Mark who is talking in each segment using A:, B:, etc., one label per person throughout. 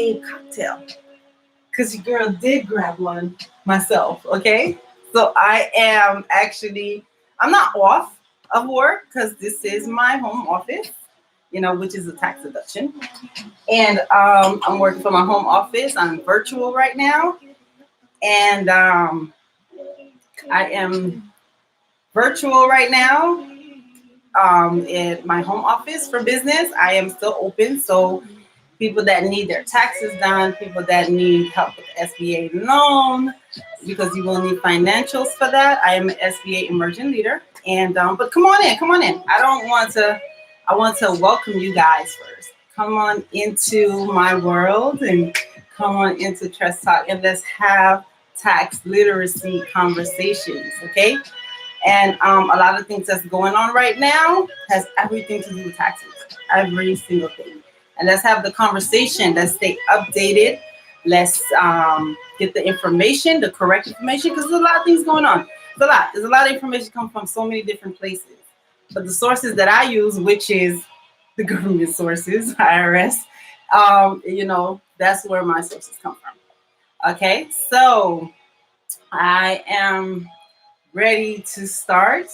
A: a cocktail because your girl did grab one myself. Okay, so I'm not off of work because this is my home office, which is a tax deduction, and I'm working from my home office. I'm virtual right now, and I am virtual right now in my home office for business. I am still open, so people that need their taxes done, people that need help with the SBA loan, because you will need financials for that. I am an SBA emerging leader, and but come on in, come on in. I want to welcome you guys first. Come on into my world and come on into Tress Talk, and let's have tax literacy conversations, okay? And a lot of things that's going on right now has everything to do with taxes, every single thing. And let's have the conversation. Let's stay updated. Let's get the information, the correct information, because there's a lot of things going on. There's a lot of information come from so many different places. But the sources that I use, which is the government sources, IRS, that's where my sources come from. Okay, so I am ready to start.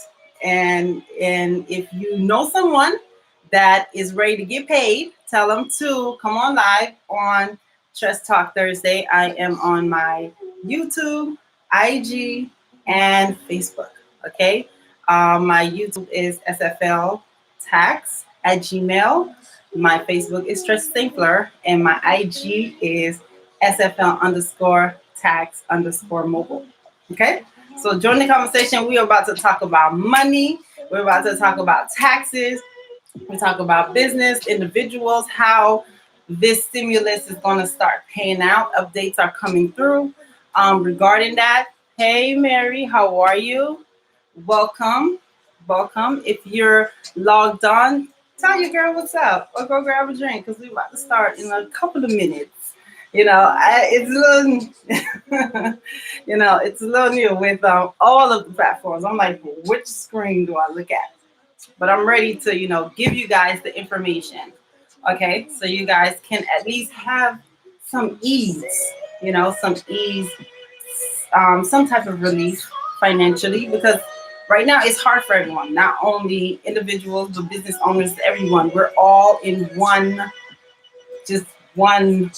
A: And if you know someone that is ready to get paid, tell them to come on live on Tress Talk Thursday. I am on my YouTube, IG, and Facebook. Okay. My YouTube is SFL Tax at Gmail. My Facebook is Tress Stinkler, and my IG is SFL underscore tax underscore mobile. Okay. So join the conversation. We are about to talk about money. We're about to talk about taxes. We talk about business, individuals, how this stimulus is going to start paying out. Updates are coming through regarding that. Hey, Mary, how are you? Welcome. Welcome. If you're logged on, tell your girl what's up or go grab a drink because we're about to start in a couple of minutes. It's a little, it's a little new with all of the platforms. I'm like, which screen do I look at? But I'm ready to, give you guys the information. Okay, so you guys can at least have some ease, some type of relief financially, because right now it's hard for everyone, not only individuals, but business owners, everyone. We're all in just one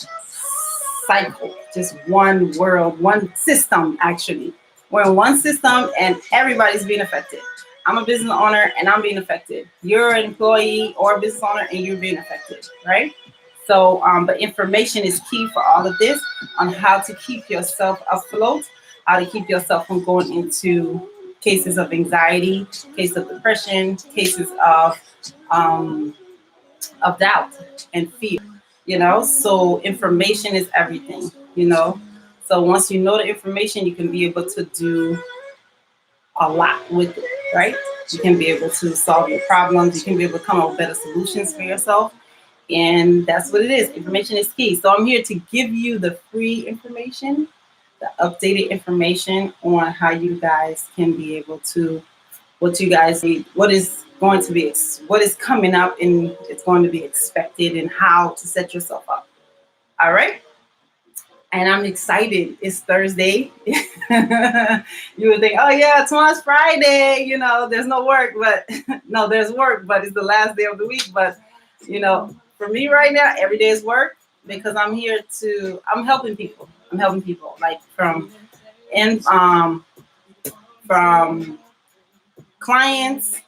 A: cycle, just one world, one system, actually. We're in one system and everybody's being affected. I'm a business owner and I'm being affected. You're an employee or a business owner and you're being affected, right? So, but information is key for all of this on how to keep yourself afloat, how to keep yourself from going into cases of anxiety, cases of depression, cases of doubt and fear. So information is everything. So once you know the information, you can be able to do a lot with it, right? You can be able to solve your problems. You can be able to come up with better solutions for yourself. And that's what it is. Information is key. So I'm here to give you the free information, the updated information on how you guys can be able to, what you guys need, what is coming up and it's going to be expected and how to set yourself up. All right. And I'm excited. It's Thursday. You would think, oh yeah, tomorrow's Friday. There's no work, but no, there's work, but it's the last day of the week. But for me right now, every day is work because I'm helping people. I'm helping people like from clients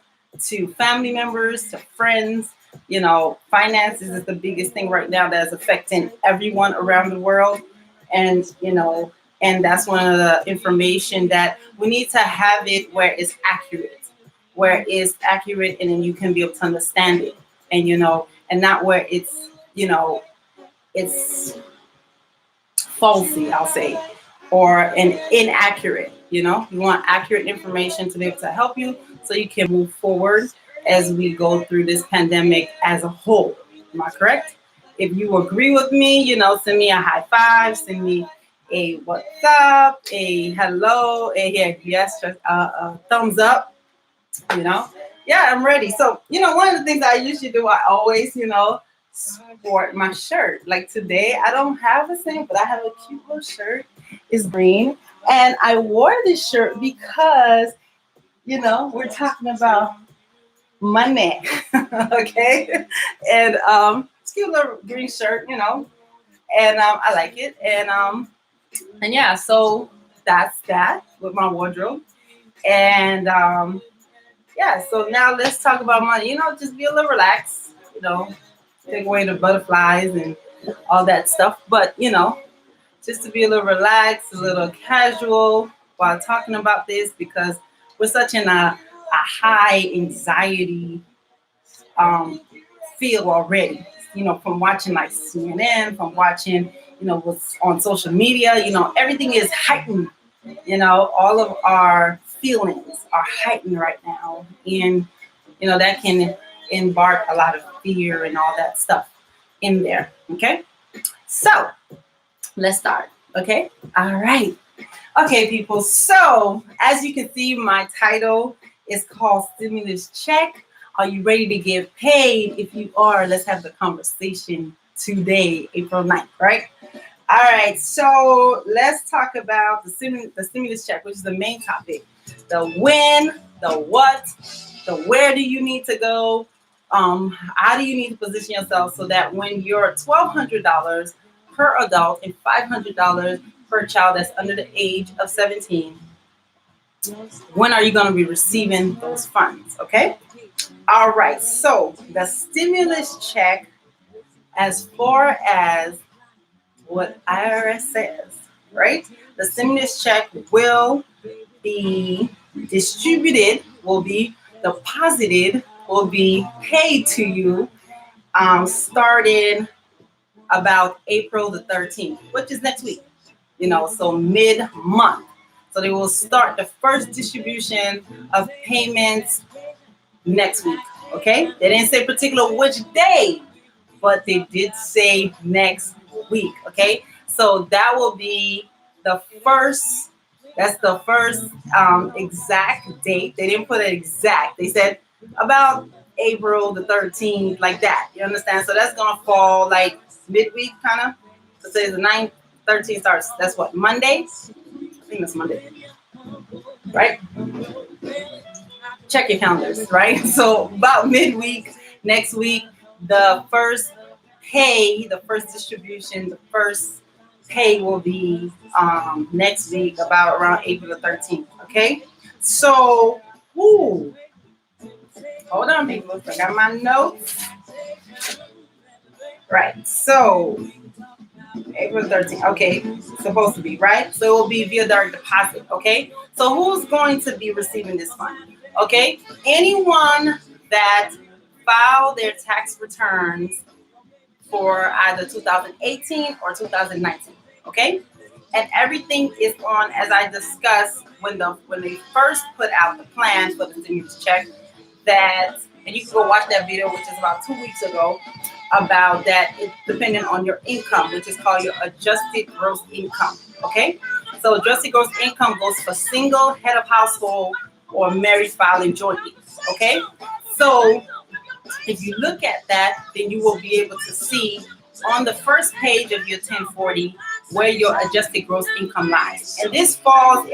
A: to family members to friends. Finances is the biggest thing right now that's affecting everyone around the world. And, and that's one of the information that we need to have it where it's accurate, and then you can be able to understand it and, and not where it's falsy, I'll say, or an inaccurate, you want accurate information to be able to help you so you can move forward as we go through this pandemic as a whole. Am I correct? If you agree with me, send me a high five, send me a what's up, a hello, a yes, a thumbs up, Yeah, I'm ready. So, one of the things I usually do, I always, sport my shirt. Like today, I don't have a thing, but I have a cute little shirt. It's green. And I wore this shirt because, we're talking about money. Okay. And it's a cute little green shirt, and I like it. And yeah, so that's that with my wardrobe. And yeah, so now let's talk about money. Just be a little relaxed, take away the butterflies and all that stuff. But just to be a little relaxed, a little casual while talking about this because we're such in a high anxiety um, feel already. From watching like CNN, from watching, what's on social media, everything is heightened. All of our feelings are heightened right now. And, that can embark a lot of fear and all that stuff in there. Okay. So let's start. Okay. All right. Okay, people. So as you can see, my title is called Stimulus Check. Are you ready to get paid? If you are, let's have the conversation today, April 9th, right? All right, so let's talk about the stimulus check, which is the main topic. The when, the what, the where do you need to go? How do you need to position yourself so that when you're $1,200 per adult and $500 per child that's under the age of 17, when are you going to be receiving those funds? Okay. All right. So the stimulus check, as far as what IRS says, right? The stimulus check will be distributed, will be deposited, will be paid to you starting about April the 13th, which is next week, so mid-month. So they will start the first distribution of payments next week, okay? They didn't say particular which day, but they did say next week, okay? So that will be the first, that's the first exact date. They didn't put an exact, they said about April the 13th, like that, you understand? So that's gonna fall like midweek kind of. So say the 9th, 13th starts, that's what, Monday? I think that's Monday, right? Check your calendars, right? So about midweek next week, the first pay, the first distribution, the first pay will be next week, about around April the 13th. Okay, so hold on, people. I got my notes. Right. So April 13th. Okay, supposed to be right. So it will be via direct deposit. Okay. So who's going to be receiving this fund? Okay, anyone that filed their tax returns for either 2018 or 2019, okay? And everything is on, as I discussed when they first put out the plan for the stimulus check, that, and you can go watch that video, which is about 2 weeks ago, about that it's dependent on your income, which is called your adjusted gross income, okay? So adjusted gross income goes for single, head of household, or married filing jointly, okay? So if you look at that, then you will be able to see on the first page of your 1040 where your adjusted gross income lies. And this falls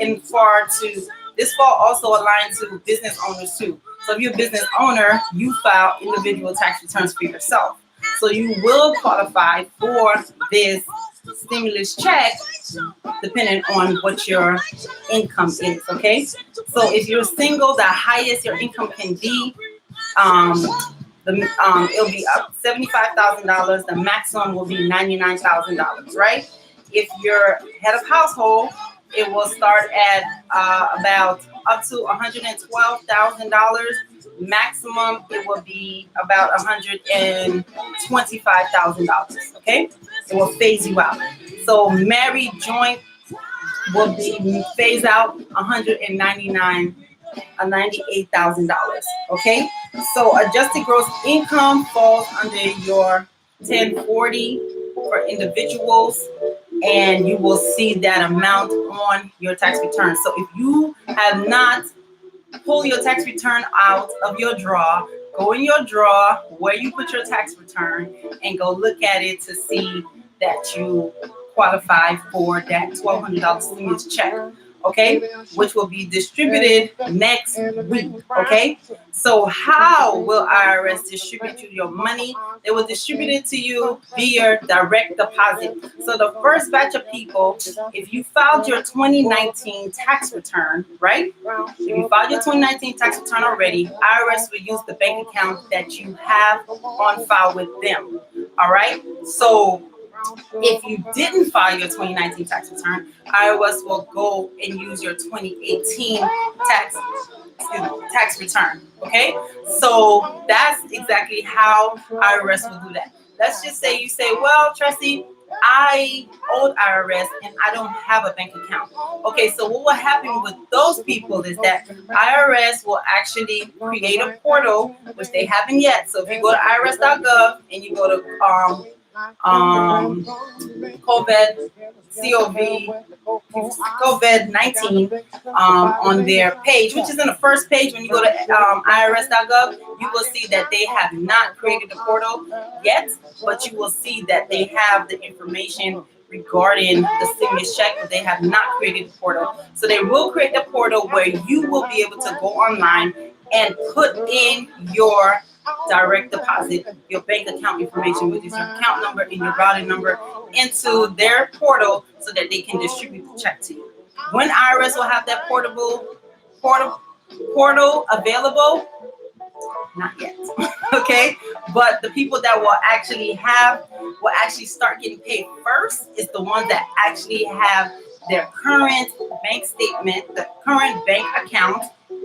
A: also aligns to business owners too. So if you're a business owner, you file individual tax returns for yourself. So you will qualify for this stimulus check depending on what your income is, okay? So if you're single, the highest your income can be, it'll be up $75,000. The maximum will be $99,000, right? If you're head of household, it will start at about up to $112,000. Maximum, it will be about $125,000. Okay, it will phase you out. So married joint will be phase out $98,000. Okay, so adjusted gross income falls under your 1040 for individuals, and you will see that amount on your tax return. So if you have not pulled your tax return out of your drawer go in your drawer where you put your tax return and go look at it to see that you qualify for that $1,200 stimulus check, okay, which will be distributed next week, okay? So how will IRS distribute you your money? They will distribute it to you via direct deposit. So the first batch of people, if you filed your 2019 tax return, right? If you filed your 2019 tax return already, IRS will use the bank account that you have on file with them, all right? So if you didn't file your 2019 tax return, IRS will go and use your 2018 tax return. Okay, so that's exactly how IRS will do that. Let's just say you say, well, Tressie, I owe IRS and I don't have a bank account. Okay, so what will happen with those people is that IRS will actually create a portal, which they haven't yet. So if you go to irs.gov and you go to COVID, COVID-19 on their page, which is in the first page when you go to irs.gov, you will see that they have not created the portal yet, but you will see that they have the information regarding the stimulus check, but they have not created the portal. So they will create the portal where you will be able to go online and put in your direct deposit, your bank account information, which is your account number and your routing number, into their portal so that they can distribute the check to you. When IRS will have that portal available, not yet. Okay, but the people that will actually start getting paid first is the ones that actually have their current bank statement, the current bank account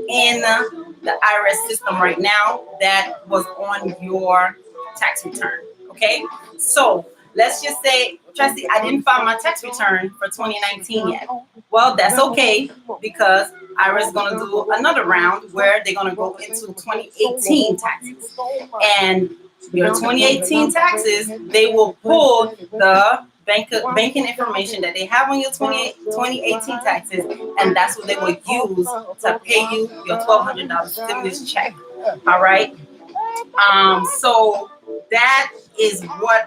A: in the IRS system right now that was on your tax return. Okay, so let's just say, Tressie, I didn't file my tax return for 2019 yet. Well, that's okay, because IRS is going to do another round where they're going to go into 2018 taxes. And your 2018 taxes, they will pull the banking information that they have on your 2018 taxes, and that's what they will use to pay you your $1,200 stimulus check. All right. So that is how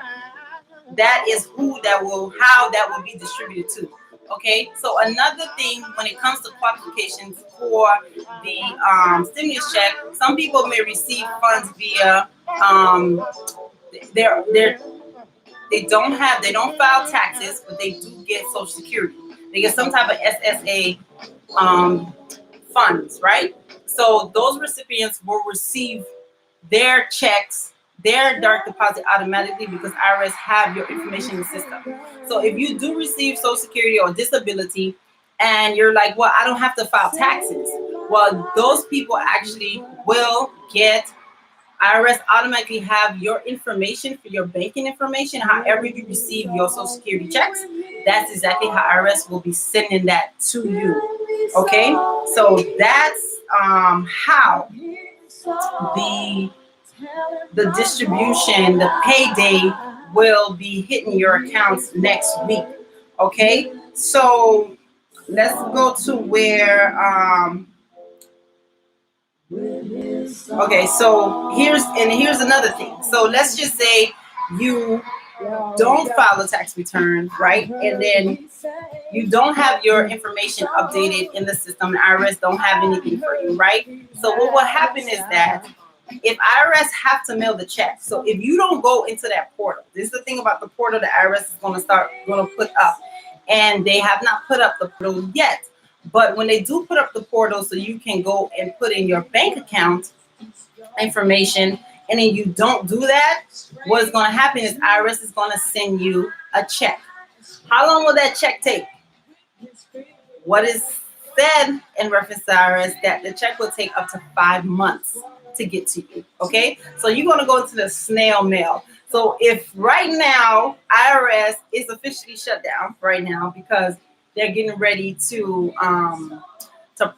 A: that will be distributed to. Okay, so another thing when it comes to qualifications for the stimulus check, some people may receive funds via they don't file taxes, but they do get Social Security. They get some type of SSA funds, right? So those recipients will receive their checks, their direct deposit automatically, because IRS have your information in the system. So if you do receive Social Security or disability and you're like, well, I don't have to file taxes. Well, those people actually will get IRS automatically have your information for your banking information. However you receive your Social Security checks, that's exactly how IRS will be sending that to you. Okay, so that's how the distribution, the payday will be hitting your accounts next week. Okay, so let's go to where okay, so here's another thing. So let's just say you don't file a tax return, right? And then you don't have your information updated in the system. The IRS don't have anything for you, right? So what will happen is that if IRS have to mail the check, so if you don't go into that portal, this is the thing about the portal the IRS is going to put up, and they have not put up the portal yet. But when they do put up the portal, so you can go and put in your bank account information, and then you don't do that, what's going to happen is IRS is going to send you a check. How long will that check take? What is said in reference to IRS that the check will take up to 5 months to get to you. Okay, so you're going to go into the snail mail. So if right now IRS is officially shut down right now because they're getting ready to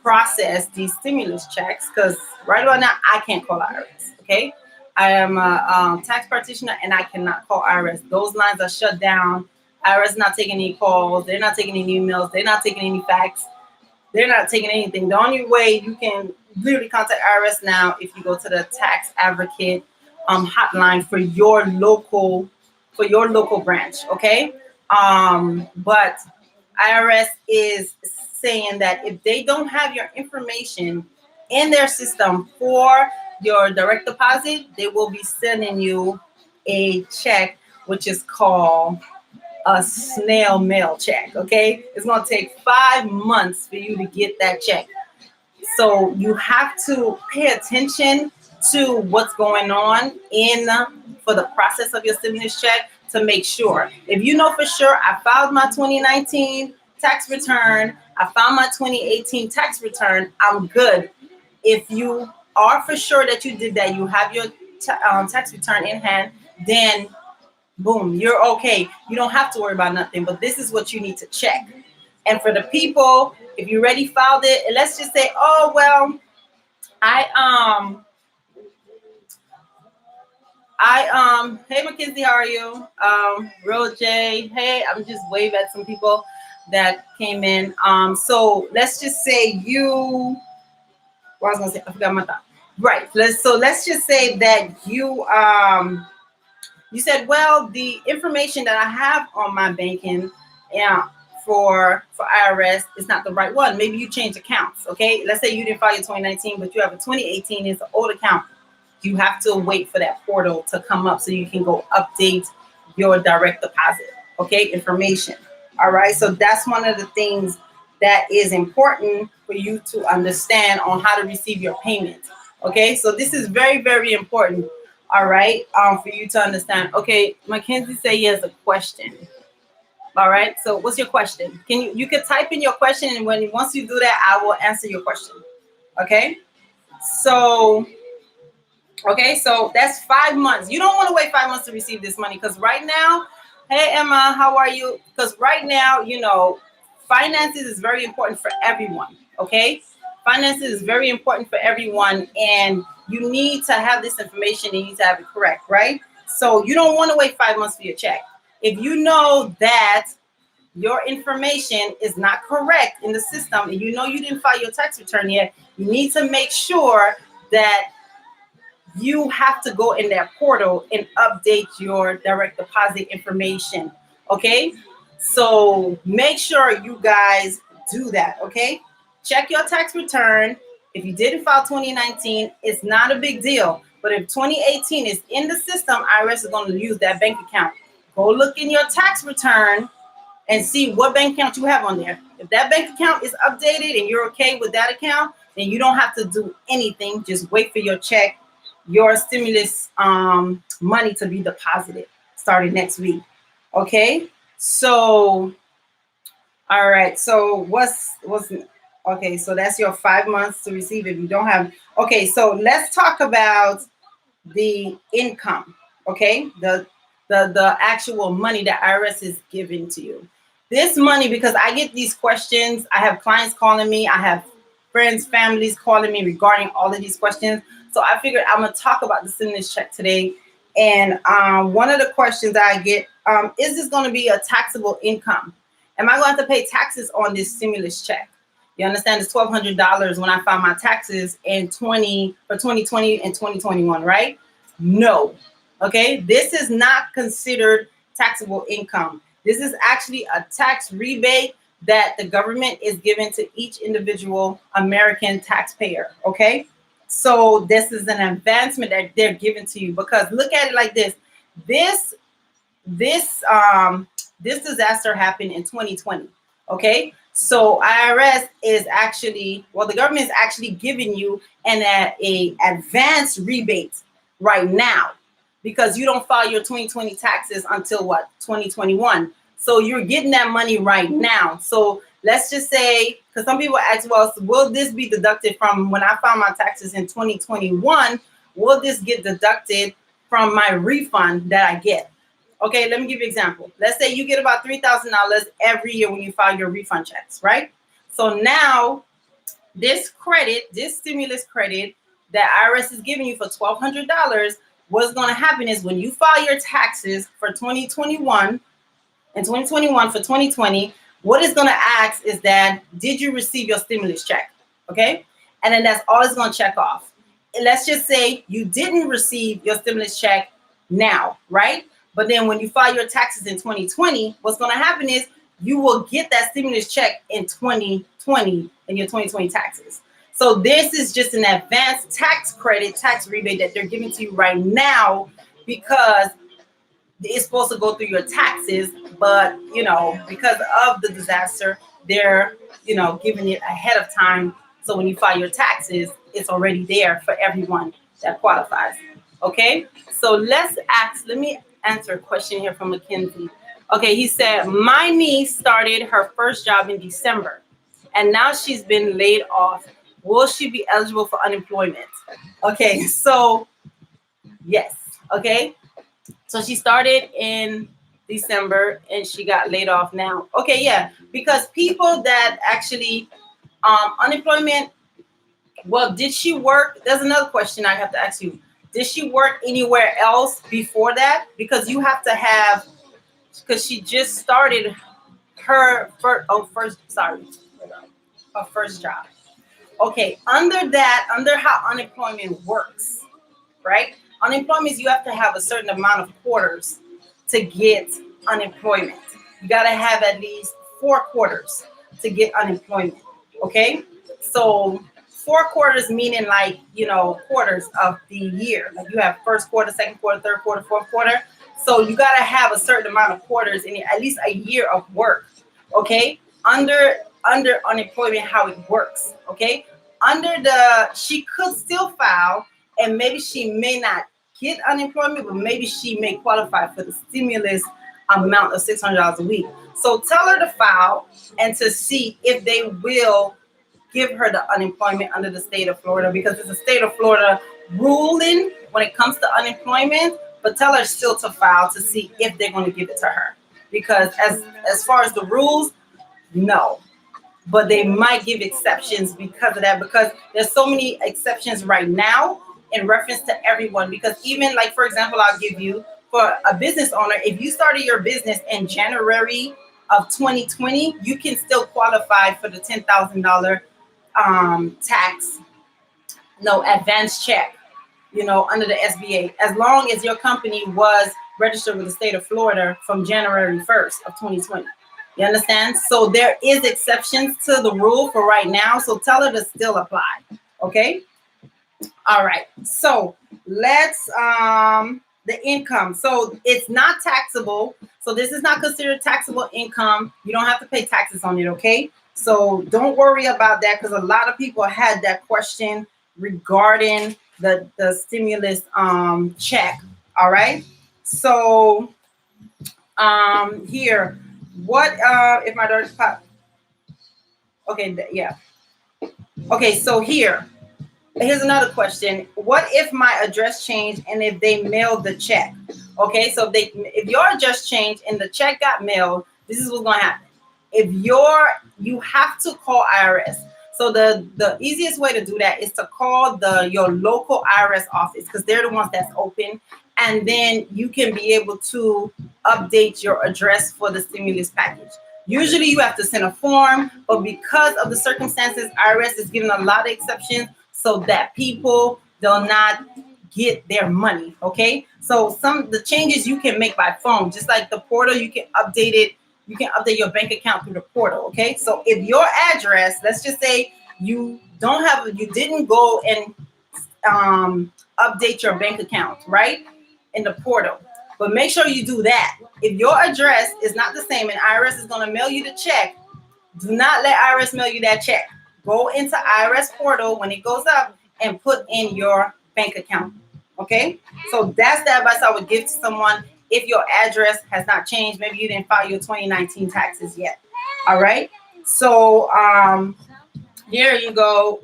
A: process these stimulus checks, because right about now I can't call IRS. Okay, I am a tax practitioner and I cannot call IRS. Those lines are shut down. IRS is not taking any calls. They're not taking any emails. They're not taking any fax. They're not taking anything. The only way you can literally contact IRS now if you go to the tax advocate hotline for your local branch. Okay. But IRS is saying that if they don't have your information in their system for your direct deposit, they will be sending you a check, which is called a snail mail check. Okay. It's going to take 5 months for you to get that check. So you have to pay attention to what's going on in for the process of your stimulus check to make sure. If you know for sure, I filed my 2019 tax return, I found my 2018 tax return, I'm good. If you are for sure that you did that, you have your tax return in hand, then boom, you're okay. You don't have to worry about nothing, but this is what you need to check. And for the people, if you already filed it, and let's just say, oh well, hey Mackenzie, how are you? Real J, hey, I'm just wave at some people that came in. So let's just say you, what I was gonna say, I forgot my thought. Right. Let's just say that you said, well, the information that I have on my banking, yeah, for IRS is not the right one. Maybe you change accounts. Okay, let's say you didn't file your 2019, but you have a 2018. It's an old account. You have to wait for that portal to come up so you can go update your direct deposit. Okay, information. All right. So that's one of the things that is important for you to understand on how to receive your payment. Okay, so this is very, very important. All right, for you to understand. Okay, Mackenzie say he has a question. All right, so what's your question? You can type in your question, and once you do that, I will answer your question. Okay, so that's 5 months. You don't want to wait 5 months to receive this money because right now, hey Emma, how are you? Because right now, finances is very important for everyone. Okay, finances is very important for everyone, and you need to have this information and you need to have it correct, right? So you don't want to wait 5 months for your check. If you know that your information is not correct in the system and you know you didn't file your tax return yet, you need to make sure that you have to go in that portal and update your direct deposit information. Okay, so make sure you guys do that. Okay, check your tax return. If you didn't file 2019, it's not a big deal, but if 2018 is in the system, IRS is going to use that bank account. Go look in your tax return and see what bank account you have on there. If that bank account is updated and you're okay with that account, then you don't have to do anything. Just wait for your check, your stimulus money to be deposited starting next week. Okay, so all right, so what's okay, so that's your 5 months to receive if you don't have. Okay, so let's talk about the income. Okay, the actual money that IRS is giving to you. This money, because I get these questions, I have clients calling me, I have friends, families calling me regarding all of these questions. So I figured I'm gonna talk about the stimulus check today. And one of the questions that I get, is this gonna be a taxable income? Am I going to pay taxes on this stimulus check? You understand it's $1,200 when I filed my taxes for 2020 and 2021, right? No. Okay, this is not considered taxable income. This is actually a tax rebate that the government is giving to each individual American taxpayer. Okay, so this is an advancement that they're giving to you, because look at it like this. This disaster happened in 2020. Okay, so IRS is actually, well, the government is actually giving you a advanced rebate right now, because you don't file your 2020 taxes until what, 2021. So you're getting that money right now. So let's just say, because some people ask, well, will this be deducted from when I filed my taxes in 2021? Will this get deducted from my refund that I get? Okay, let me give you an example. Let's say you get about $3,000 every year when you file your refund checks, right? So now this stimulus credit that IRS is giving you for $1,200, what's going to happen is when you file your taxes for 2021 and 2021 for 2020, what it's going to ask is that, did you receive your stimulus check? Okay. And then that's all it's going to check off. And let's just say you didn't receive your stimulus check now, right? But then when you file your taxes in 2020, what's going to happen is you will get that stimulus check in 2020 in your 2020 taxes. So this is just an advanced tax credit, tax rebate that they're giving to you right now because it's supposed to go through your taxes, but because of the disaster, they're giving it ahead of time. So when you file your taxes, it's already there for everyone that qualifies. Okay, so let me answer a question here from Mackenzie. Okay, he said, my niece started her first job in December and now she's been laid off. Will she be eligible for unemployment? Okay, so yes. Okay, so she started in December and she got laid off now. Okay, yeah, because people that actually unemployment. Well, did she work? There's another question I have to ask you. Did she work anywhere else before that? Because you have to have, because she just started her first job. Okay, under how unemployment works, right? Unemployment is you have to have a certain amount of quarters to get unemployment. You got to have at least 4 quarters to get unemployment. Okay, so 4 quarters meaning quarters of the year. Like you have first quarter, second quarter, third quarter, fourth quarter. So you got to have a certain amount of quarters in at least a year of work. Okay, under unemployment, how it works. Okay, she could still file, and maybe she may not get unemployment, but maybe she may qualify for the stimulus amount of $600 a week. So tell her to file and to see if they will give her the unemployment under the state of Florida, because it's a state of Florida ruling when it comes to unemployment. But tell her still to file to see if they're going to give it to her, because as far as the rules, no. But they might give exceptions because of that, because there's so many exceptions right now in reference to everyone. Because even like, for example, I'll give you, for a business owner, if you started your business in January of 2020, you can still qualify for the $10,000 tax, no advance check, under the SBA, as long as your company was registered with the state of Florida from January 1st of 2020. You understand? So there is exceptions to the rule for right now. So tell her to still apply. Okay. All right. So let's the income. So it's not taxable. So this is not considered taxable income. You don't have to pay taxes on it. Okay. So don't worry about that, because a lot of people had that question regarding the stimulus check. All right. So here, what if my daughter's pop? Okay, yeah. Okay, so here's another question. What if my address changed and if they mailed the check? Okay, so if your address changed and the check got mailed, this is what's gonna happen. If you have to call IRS. So the easiest way to do that is to call your local IRS office, because they're the ones that's open, and then you can be able to update your address for the stimulus package. Usually you have to send a form, but because of the circumstances, IRS is giving a lot of exceptions so that people do not get their money. Okay, so the changes you can make by phone, just like the portal, you can update it. You can update your bank account through the portal. Okay, so if your address, let's just say you didn't go and update your bank account, right, in the portal, but make sure you do that. If your address is not the same and IRS is going to mail you the check, do not let IRS mail you that check. Go into IRS portal when it goes up and put in your bank account. Okay, so that's the advice I would give to someone if your address has not changed. Maybe you didn't file your 2019 taxes yet. All right, so here you go.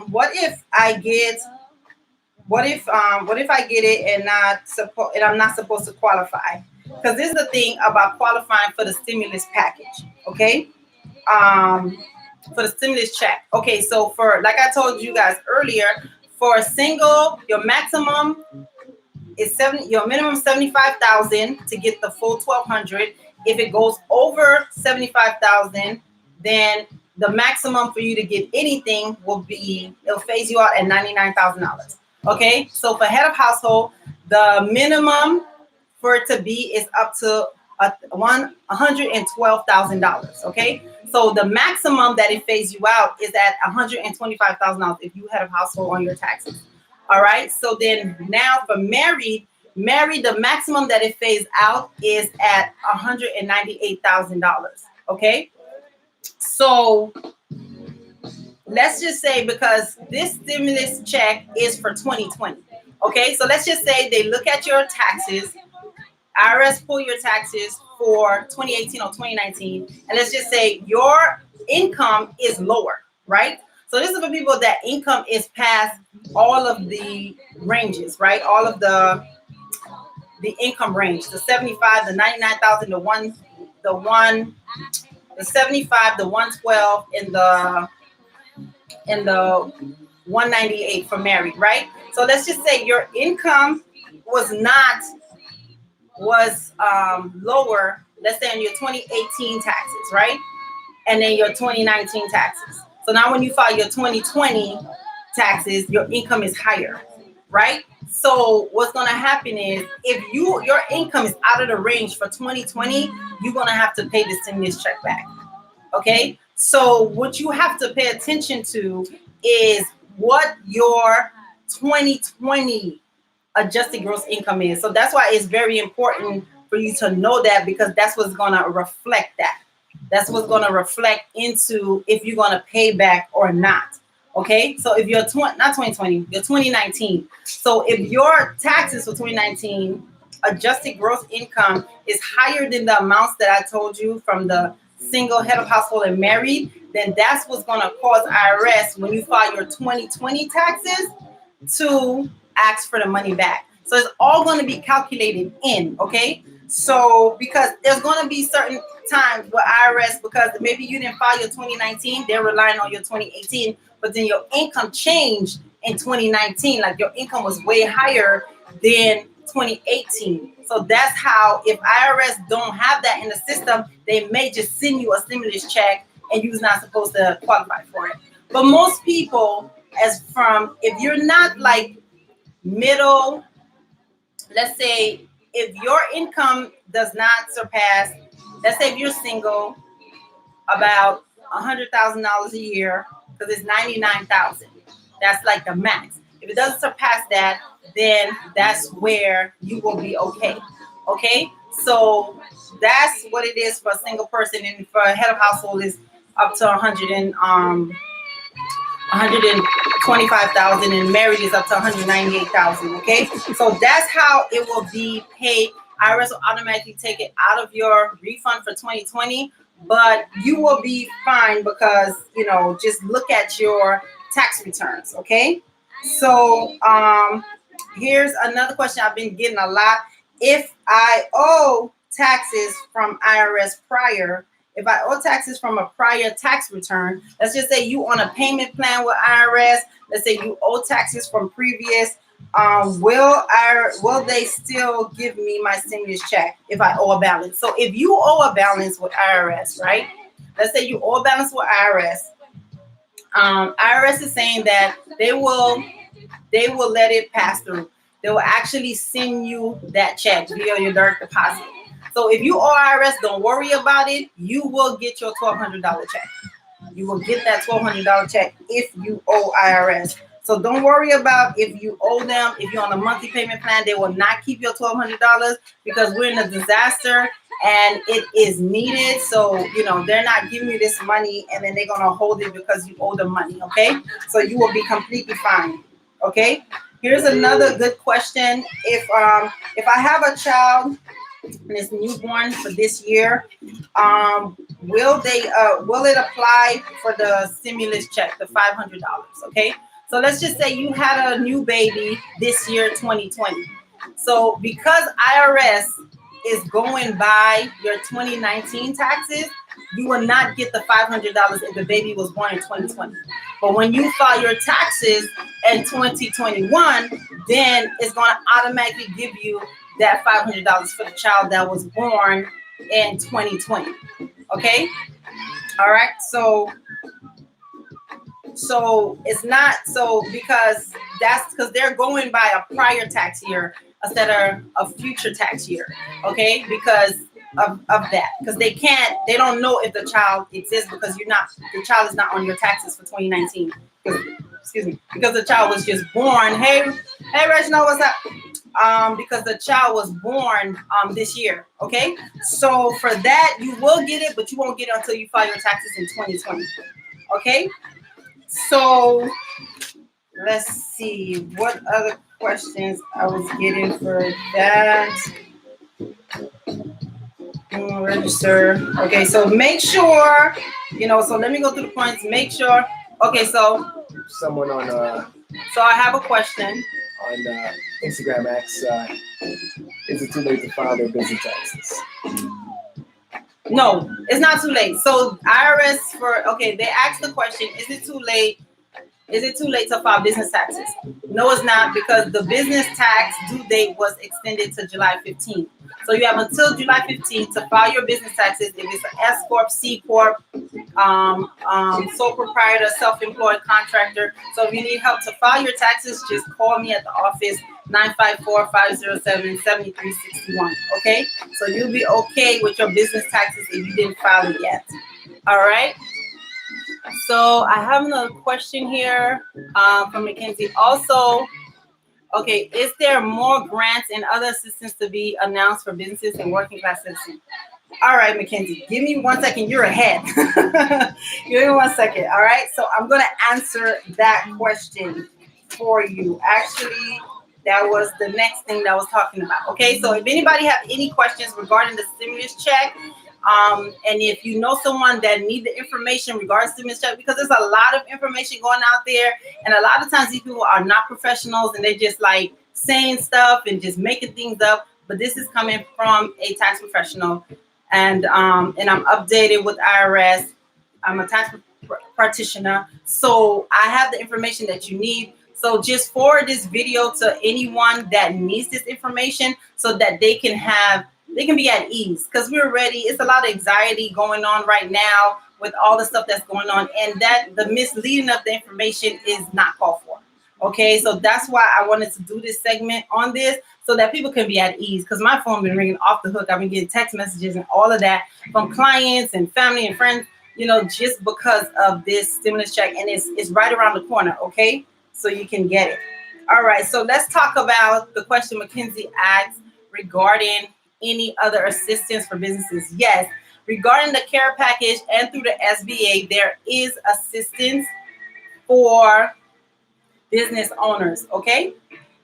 A: What if I get it and I'm not supposed to qualify? Because this is the thing about qualifying for the stimulus package. Okay, for the stimulus check. Okay, so for, like I told you guys earlier, for a single, your maximum is your minimum 75,000 to get the full 1,200. If it goes over 75,000, then the maximum for you to get anything it'll phase you out at $99,000. Okay, so for head of household, the minimum for it to be is up to $112,000. Okay, so the maximum that it phase you out is at $125,000 if you head of household on your taxes. All right, so then now for married, the maximum that it phase out is at $198,000. Okay, so let's just say, because this stimulus check is for 2020. Okay, so let's just say they look at your taxes, IRS pull your taxes for 2018 or 2019, and let's just say your income is lower, right? So this is for people that income is past all of the ranges, right? All of the income range, the 75, the 99,000, the 75, the 112, and the 198 for married, right? So let's just say your income was lower, let's say on your 2018 taxes, right? And then your 2019 taxes. So now when you file your 2020 taxes, your income is higher, right? So what's going to happen is, if your income is out of the range for 2020, you're going to have to pay the stimulus check back. Okay, so what you have to pay attention to is what your 2020 adjusted gross income is. So that's why it's very important for you to know that, because that's what's going to reflect that. That's what's going to reflect into if you're going to pay back or not. Okay, so if you're not 2020, you're 2019. So if your taxes for 2019 adjusted gross income is higher than the amounts that I told you from the single, head of household, and married, then that's what's going to cause IRS, when you file your 2020 taxes, to ask for the money back. So it's all going to be calculated in, okay? So because there's going to be certain times where IRS, because maybe you didn't file your 2019, they're relying on your 2018, but then your income changed in 2019, like your income was way higher than 2018. So that's how, if IRS don't have that in the system, they may just send you a stimulus check and you're not supposed to qualify for it. But most people, if you're not like middle, let's say if your income does not surpass, let's say if you're single, about $100,000 a year, because it's 99,000. That's like the max. If it doesn't surpass that, then that's where you will be okay. Okay, so that's what it is for a single person, and for a head of household is up to 125,000, and married is up to 198,000. Okay, so that's how it will be paid. IRS will automatically take it out of your refund for 2020, but you will be fine, because just look at your tax returns. Okay, so here's another question I've been getting a lot. If I owe taxes from IRS prior, if I owe taxes from a prior tax return, let's just say you on a payment plan with IRS, let's say you owe taxes from previous, will they still give me my stimulus check if I owe a balance? So if you owe a balance with IRS, right? Let's say you owe a balance with IRS. IRS is saying that they will let it pass through. They will actually send you that check via your direct deposit. So if you owe IRS, don't worry about it. You will get your $1,200 check. You will get that $1,200 check if you owe IRS. So don't worry about if you owe them. If you're on a monthly payment plan, they will not keep your $1,200, because we're in a disaster and it is needed. So, they're not giving you this money and then they're going to hold it because you owe them money. Okay. So you will be completely fine. Okay. Here's another good question. If I have a child and it's newborn for this year, will it apply for the stimulus check, the $500? Okay, so let's just say you had a new baby this year, 2020. So because IRS is going by your 2019 taxes, you will not get the $500 if the baby was born in 2020. But when you file your taxes in 2021, then it's going to automatically give you that $500 for the child that was born in 2020. Okay? All right. So So it's not so because they're going by a prior tax year instead of a future tax year. Okay, because of that, because they don't know if the child exists because the child is not on your taxes for 2019. Excuse me, because the child was just born. Hey Reginald, what's up? Because the child was born this year. Okay, so for that you will get it, but you won't get it until you file your taxes in 2020. Okay, so let's see what other questions I was getting for that. Register. Okay, so make sure, so let me go through the points. Make sure. Okay, so
B: Someone on
A: so I have a question.
B: Instagram asks, is it too late to file their business taxes?
A: No, it's not too late. So IRS they asked the question, is it too late? Is it too late to file business taxes? No, it's not, because the business tax due date was extended to July 15th. So you have until July 15th to file your business taxes if it's an S Corp, C Corp, sole proprietor, self-employed contractor. So if you need help to file your taxes, just call me at the office, 954-507-7361. Okay? So you'll be okay with your business taxes if you didn't file it yet. All right? So I have another question here from Mackenzie. Also, okay, is there more grants and other assistance to be announced for businesses and working class citizens? All right, Mackenzie, give me 1 second. You're ahead. Give me 1 second. All right, so I'm going to answer that question for you. Actually, that was the next thing that I was talking about. Okay, so if anybody have any questions regarding the stimulus check, and if you know someone that need the information regarding stimulus check, because there's a lot of information going out there, and a lot of times these people are not professionals and they're just like saying stuff and just making things up. But this is coming from a tax professional, and I'm updated with IRS. I'm a tax practitioner, so I have the information that you need. So just forward this video to anyone that needs this information so that they can be at ease, because we're ready. It's a lot of anxiety going on right now with all the stuff that's going on, and that the misleading of the information is not called for. Okay, so that's why I wanted to do this segment on this so that people can be at ease, because my phone been ringing off the hook. I've been getting text messages and all of that from clients and family and friends, just because of this stimulus check, and it's right around the corner. Okay, so you can get it. All right, so let's talk about the question Mackenzie asked regarding any other assistance for businesses. Yes, regarding the care package and through the SBA, there is assistance for business owners. Okay,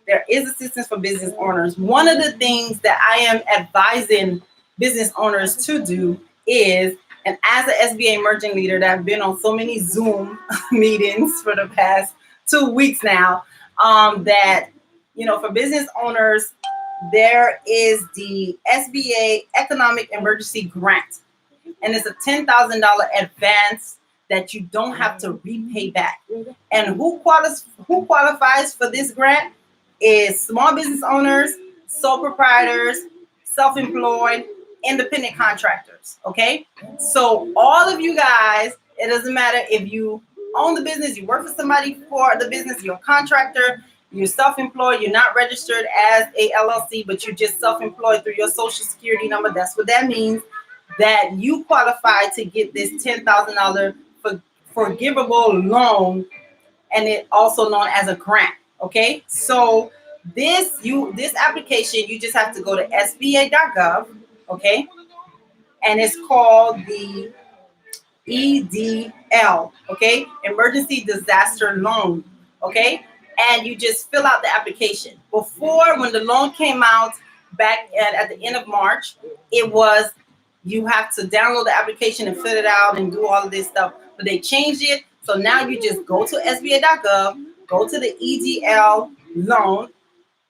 A: there is assistance for business owners. One of the things that I am advising business owners to do is, and as an SBA emerging leader that I've been on so many Zoom meetings for the past 2 weeks now, that for business owners, there is the SBA Economic Emergency Grant, and it's a $10,000 advance that you don't have to repay back. And who qualifies for this grant is small business owners, sole proprietors, self-employed, independent contractors. Okay, so all of you guys, it doesn't matter if you own the business, you work for somebody for the business, you're a contractor, you're self-employed, you're not registered as a LLC, but you're just self-employed through your social security number. That's what that means, that you qualify to get this $10,000 forgivable loan, and it also known as a grant. Okay, so this application, you just have to go to sba.gov. Okay, and it's called the EDL. Okay, Emergency Disaster Loan. Okay, and you just fill out the application. Before, when the loan came out back at the end of March, it was you have to download the application and fill it out and do all of this stuff. But they changed it, so now you just go to SBA.gov, go to the EDL loan,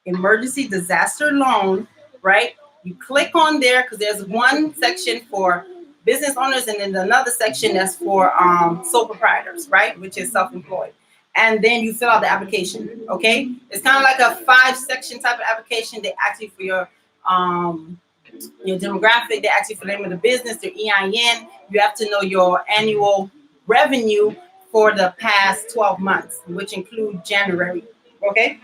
A: Emergency Disaster Loan, right? You click on there because there's one section for business owners and then another section that's for sole proprietors, right? Which is self-employed. And then you fill out the application, okay? It's kind of like a 5-section type of application. They ask you for your demographic. They ask you for the name of the business, their EIN. You have to know your annual revenue for the past 12 months, which include January. Okay,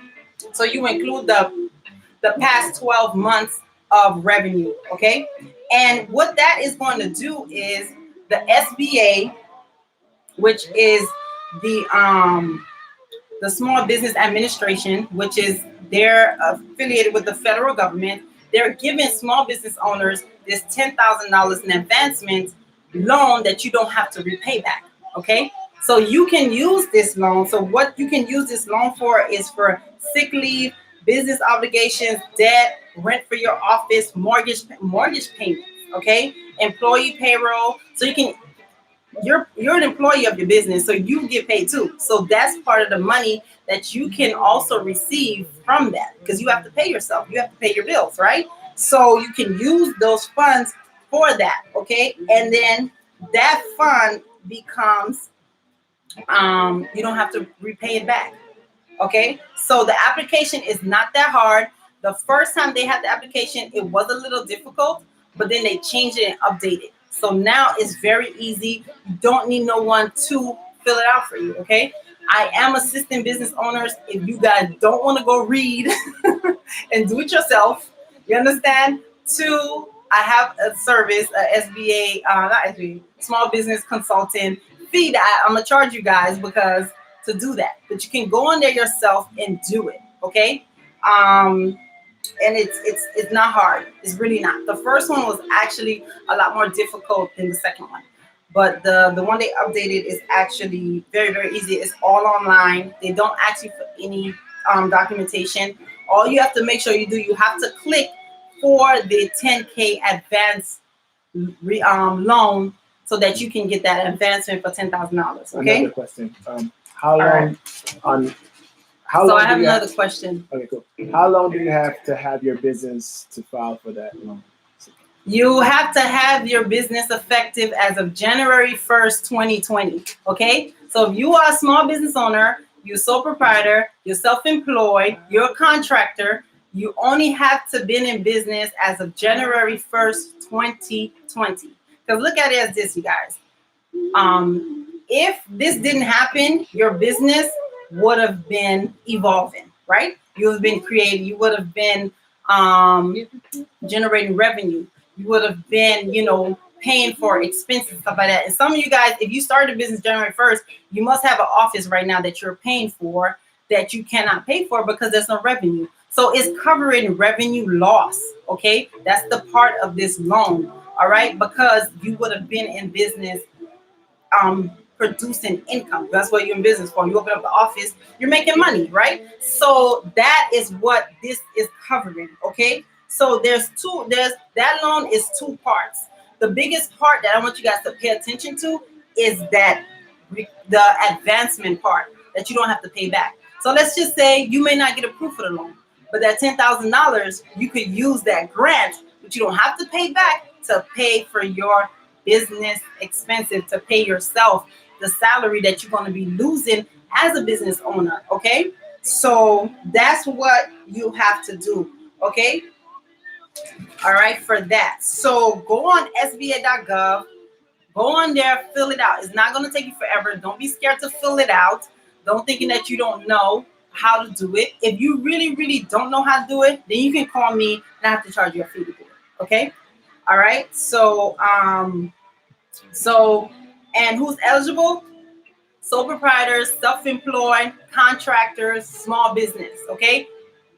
A: so you include the past 12 months of revenue. Okay, and what that is going to do is the SBA, which is the Small Business Administration, which is they're affiliated with the federal government. They're giving small business owners this $10,000 in advancement loan that you don't have to repay back. Okay, so you can use this loan. So what you can use this loan for is for sick leave, business obligations, debt, rent for your office, mortgage payments. Okay, employee payroll. So you can you're an employee of your business, so you get paid too. So that's part of the money that you can also receive from that, because you have to pay yourself, you have to pay your bills, right? So you can use those funds for that. Okay, and then that fund becomes you don't have to repay it back. Okay, so the application is not that hard. The first time they had the application, it was a little difficult, but then they changed it and updated. So now it's very easy. You don't need no one to fill it out for you. Okay, I am assisting business owners. If you guys don't want to go read and do it yourself, you understand? Two, I have a service, a SBA, not SBA, small business consultant fee that I'm gonna charge you guys because to do that. But you can go on there yourself and do it. Okay. And it's not hard. It's really not. The first one was actually a lot more difficult than the second one. But the one they updated is actually very, very easy. It's all online. They don't ask you for any documentation. All you have to make sure you do, you have to click for the 10K advance loan so that you can get that advancement for $10,000. Okay.
B: Another question. How long
A: right.
B: on how
A: So
B: long
A: I have
B: do you
A: another question.
B: Okay, cool. How long do you have to have your business to file for that loan?
A: You have to have your business effective as of January 1st, 2020. Okay. So if you are a small business owner, you're sole proprietor, you're self-employed, you're a contractor, you only have to been in business as of January 1st, 2020. Because look at it as this, you guys. If this didn't happen, your business would have been evolving, right? You would have been creating, you would have been generating revenue. You would have been, paying for expenses, stuff like that. And some of you guys, if you started a business January 1st, you must have an office right now that you're paying for that you cannot pay for because there's no revenue. So it's covering revenue loss, okay? That's the part of this loan, all right? Because you would have been in business producing income. That's what you're in business for. You open up the office, you're making money, right? So that is what this is covering, okay? So that loan is two parts. The biggest part that I want you guys to pay attention to is that the advancement part that you don't have to pay back. So let's just say you may not get approved for the loan, but that $10,000, you could use that grant, but you don't have to pay back to pay for your business expenses, to pay yourself the salary that you're going to be losing as a business owner. Okay, so that's what you have to do. Okay, all right, for that. So go on sba.gov, go on there, fill it out. It's not going to take you forever. Don't be scared to fill it out. Don't thinking that you don't know how to do it. If you really, really don't know how to do it, then you can call me and I have to charge you a fee to do it. Okay, all right. So and who's eligible? Sole proprietors, self-employed, contractors, small business. Okay,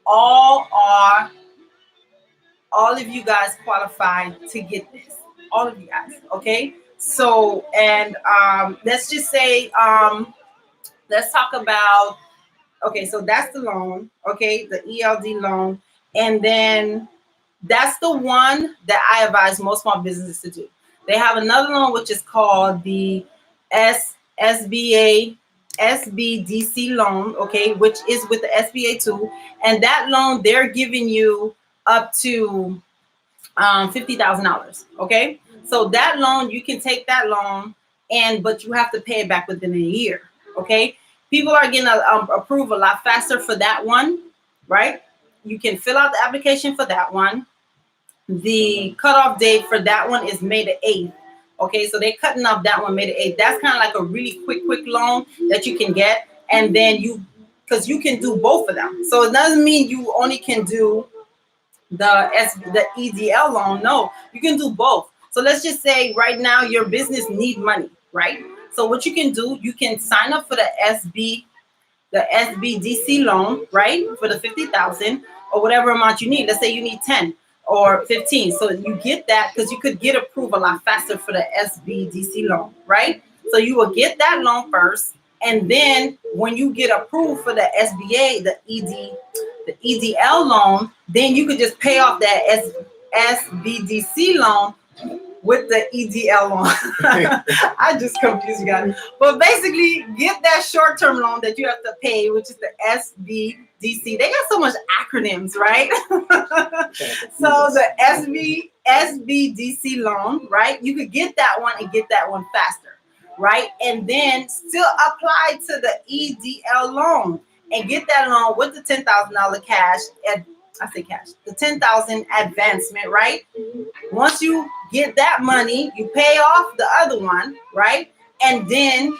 A: all of you guys qualify to get this. All of you guys. Okay. So and let's just say let's talk about. Okay, so that's the loan. Okay, the ELD loan, and then that's the one that I advise most small businesses to do. They have another loan which is called the SBA SBDC loan, okay, which is with the SBA too. And that loan, they're giving you up to $50,000. Okay, so that loan, you can take that loan, but you have to pay it back within a year. Okay, people are getting approved a lot faster for that one, right? You can fill out the application for that one. The cutoff date for that one is May the 8th. Okay, so they're cutting off that one, made it 8. That's kind of like a really quick loan that you can get, and then because you can do both of them. So it doesn't mean you only can do the EDL loan. No, you can do both. So let's just say right now your business need money, right? So what you can do, you can sign up for the SBDC loan, right? For the 50,000 or whatever amount you need. Let's say you need 10 or 15. So you get that because you could get approved a lot faster for the SBDC loan, right? So you will get that loan first. And then when you get approved for the SBA, the EDL loan, then you could just pay off that SBDC loan with the EDL loan. I just confused you guys. But basically, get that short-term loan that you have to pay, which is the SBDC. They got so much acronyms, right? So the SBDC loan, right? You could get that one and get that one faster, right? And then still apply to the EDL loan and get that loan with the $10,000 cash. The 10,000 advancement, right? Once you get that money, you pay off the other one, right? And then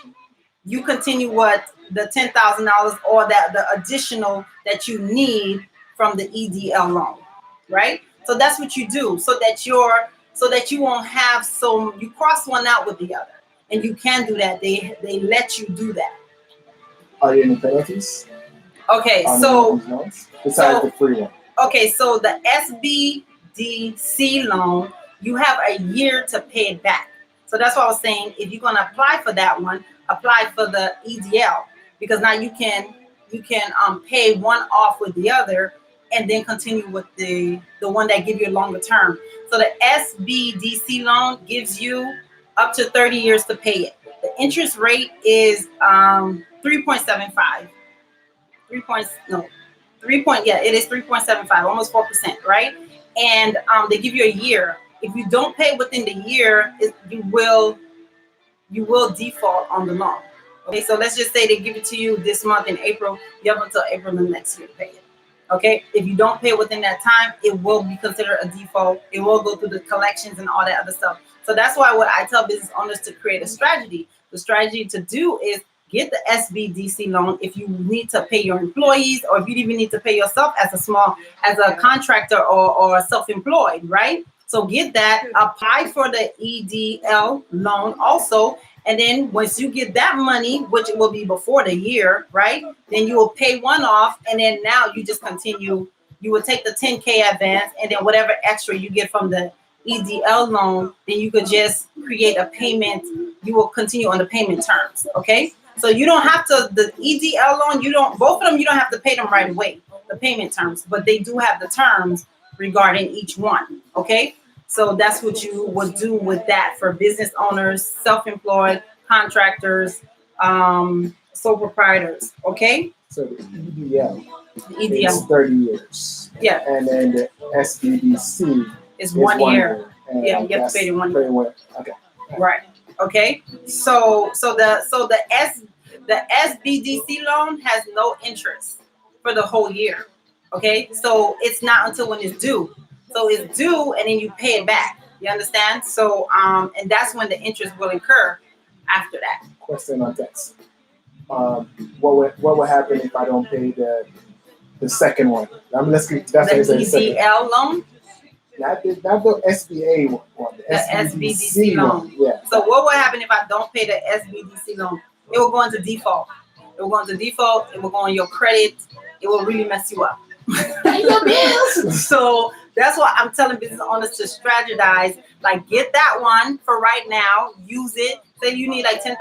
A: you continue what the $10,000 or the additional that you need from the EDL loan, right? So that's what you do, so that you won't have you cross one out with the other, and you can do that. They let you do that.
B: Are there any penalties?
A: Okay, so
B: besides the free one.
A: Okay, so the SBDC loan, you have a year to pay it back. So that's what I was saying. If you're going to apply for that one, apply for the EDL, because now you can pay one off with the other and then continue with the one that gives you a longer term. So the SBDC loan gives you up to 30 years to pay it. The interest rate is 3.75. It is 3.75, almost 4%, right? And they give you a year. If you don't pay within the year, you will default on the loan. Okay, so let's just say they give it to you this month in April. You have until April of next year to pay it. Okay, if you don't pay within that time, it will be considered a default. It will go through the collections and all that other stuff. So that's why what I tell business owners to create a strategy. The strategy to do is get the SBDC loan if you need to pay your employees, or if you even need to pay yourself as a contractor or self-employed, right? So get that, apply for the EDL loan also. And then once you get that money, which will be before the year, right? Then you will pay one off. And then now you just continue. You will take the 10K advance, and then whatever extra you get from the EDL loan, then you could just create a payment. You will continue on the payment terms. Okay. So you don't have to, the EDL loan, both of them, you don't have to pay them right away, the payment terms, but they do have the terms regarding each one. Okay. So that's what you would do with that for business owners, self-employed, contractors, sole proprietors. Okay.
B: So the EDL
A: is
B: 30 years.
A: Yeah.
B: And then the SBDC
A: is 1 year. Yeah, you have to pay it 1 year.
B: Okay.
A: Right. Okay. So the SBDC loan has no interest for the whole year. Okay. So it's not until when it's due. So it's due, and then you pay it back. You understand? So and that's when the interest will incur after that.
B: Question on text. What would happen if I don't pay the second one? Let's get that's
A: the EDL loan.
B: Not the SBA one.
A: The SBDC loan.
B: Yeah.
A: So what will happen if I don't pay the SBDC loan? It will go into default. It will go into default. It will go on your credit. It will really mess you up. Pay your bills. So that's why I'm telling business owners to strategize. Like, get that one for right now. Use it. Say you need like $10,000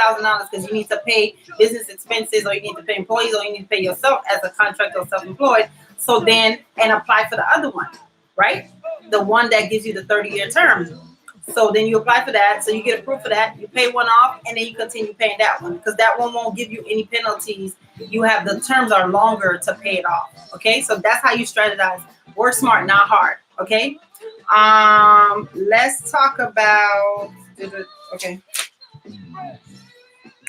A: because you need to pay business expenses, or you need to pay employees, or you need to pay yourself as a contractor or self-employed. So then, and apply for the other one, right? The one that gives you the 30-year term. So then you apply for that. So you get approved for that. You pay one off, and then you continue paying that one, because that one won't give you any penalties. You have, the terms are longer to pay it off. Okay, so that's how you strategize. Work smart, not hard. Okay. Let's talk about.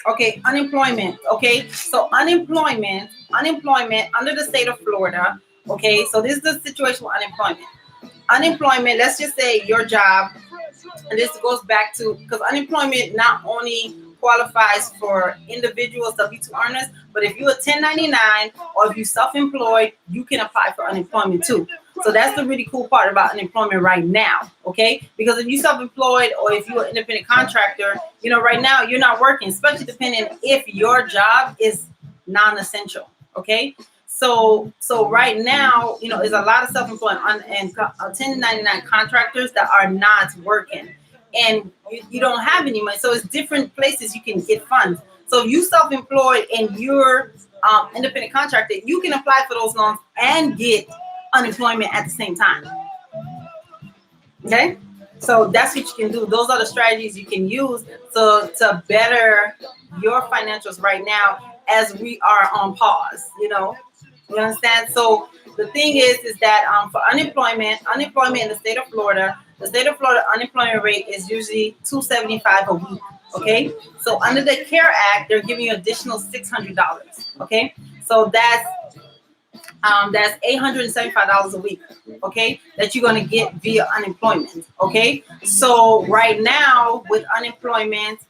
A: Okay, unemployment. Okay, so unemployment under the state of Florida. Okay, so this is the situation with unemployment. Unemployment, let's just say your job, And this goes back to, because unemployment not only qualifies for individuals, W-2 earners, but if you're a 1099 or if you're self-employed, you can apply for unemployment too. So that's the really cool part about unemployment right now, okay? Because if you're self-employed or if you're an independent contractor, right now you're not working, especially depending if your job is non-essential, okay? So right now, there's a lot of self-employed and 1099 contractors that are not working, and you don't have any money. So it's different places you can get funds. So if you self-employed and you're independent contractor, you can apply for those loans and get unemployment at the same time. Okay, so that's what you can do. Those are the strategies you can use to better your financials right now as we are on pause. You understand? So the thing is that for unemployment in the state of Florida unemployment rate is usually $275 a week. Okay, so under the CARE Act, they're giving you additional $600. Okay, so that's $875 a week. Okay, that you're gonna get via unemployment. Okay, so right now with unemployment,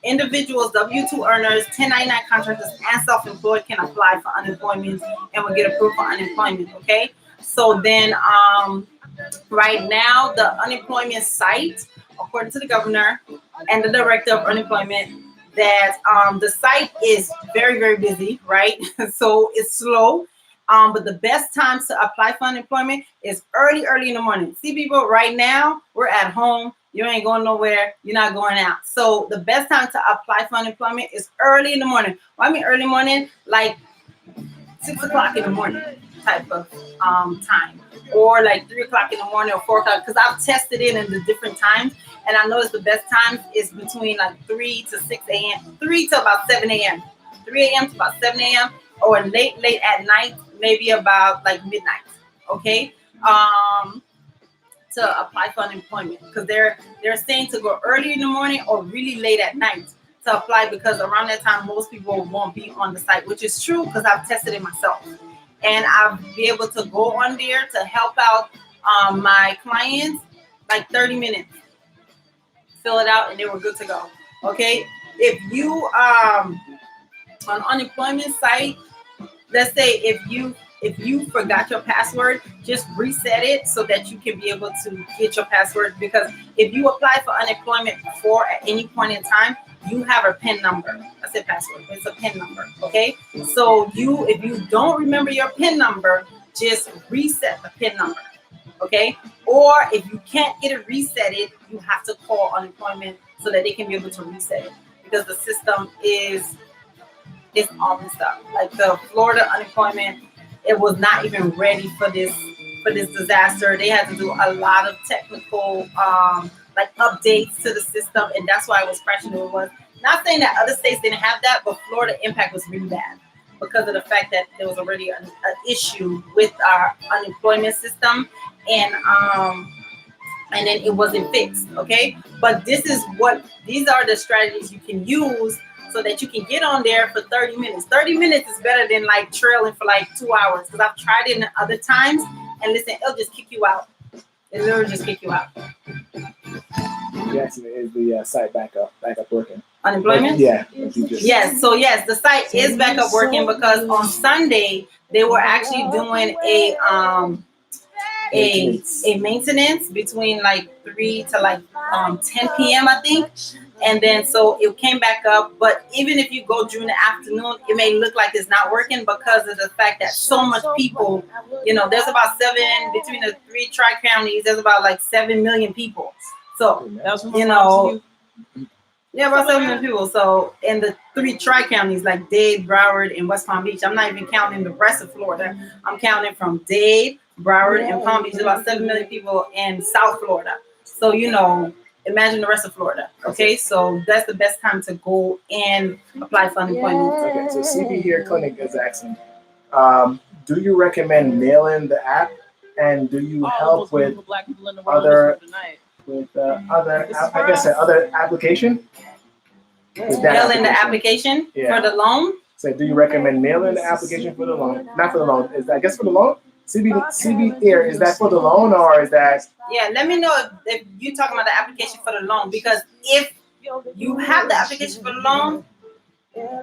A: individuals, W-2 earners, 1099 contractors, and self-employed can apply for unemployment and will get approved for unemployment. Okay, so then right now the unemployment site, according to the governor and the director of unemployment, that the site is very, very busy, right? So it's slow. But the best time to apply for unemployment is early in the morning. See, people, right now we're at home. You ain't going nowhere. You're not going out. So the best time to apply for unemployment is early in the morning. Well, I mean early morning, like 6 o'clock in the morning type of time, or like 3 o'clock in the morning or 4 o'clock, because I've tested it in the different times, and I noticed the best times is between like 3 to 6 a.m., 3 to about 7 a.m., 3 a.m. to about 7 a.m., or late at night, maybe about like midnight. Okay, to apply for unemployment, because they're saying to go early in the morning or really late at night to apply, because around that time most people won't be on the site, which is true because I've tested it myself, and I'll be able to go on there to help out my clients like 30 minutes, fill it out, and they were good to go. Okay, if you on unemployment site, let's say if you forgot your password, just reset it so that you can be able to get your password, because if you apply for unemployment before at any point in time, you have a PIN number. I said password, it's a PIN number. Okay, so if you don't remember your PIN number, just reset the PIN number. Okay, or if you can't get it resetted, you have to call unemployment so that they can be able to reset it, because the system is all messed up. Like the Florida unemployment, it was not even ready for this disaster. They had to do a lot of technical like updates to the system, and that's why it was crashing the way it was. Not saying that other states didn't have that, but Florida impact was really bad because of the fact that there was already an issue with our unemployment system, and then it wasn't fixed. Okay, but these are the strategies you can use so that you can get on there for 30 minutes. 30 minutes is better than like trailing for like 2 hours, because I've tried it in other times, and listen, it'll just kick you out. It literally just kick you out.
B: Yes, is the site back up working?
A: Unemployment?
B: Yeah.
A: Yes. So yes, the site is back up working, because on Sunday they were actually doing a maintenance between like 3 to like 10 p.m. I think. And then so it came back up, but even if you go during the afternoon, it may look like it's not working because of the fact that so much people, there's about between the 3 tri-counties, there's about like 7 million people. So, yeah, about 7 million people. So in the 3 tri-counties, like Dade, Broward, and West Palm Beach, I'm not even counting the rest of Florida. I'm counting from Dade, Broward, and Palm Beach. There's about 7 million people in South Florida. So, imagine the rest of Florida. Okay, so that's the best time to go and apply for unemployment.
B: Okay, so CB here Clinic is asking, do you recommend mailing the app, and do you help with other application?
A: Mailing the application for the loan?
B: So do you recommend mailing the application for the loan? Not for the loan, I guess for the loan? CB here, is that for the loan or is that?
A: Yeah, let me know if you're talking about the application for the loan, because if you have the application for the loan,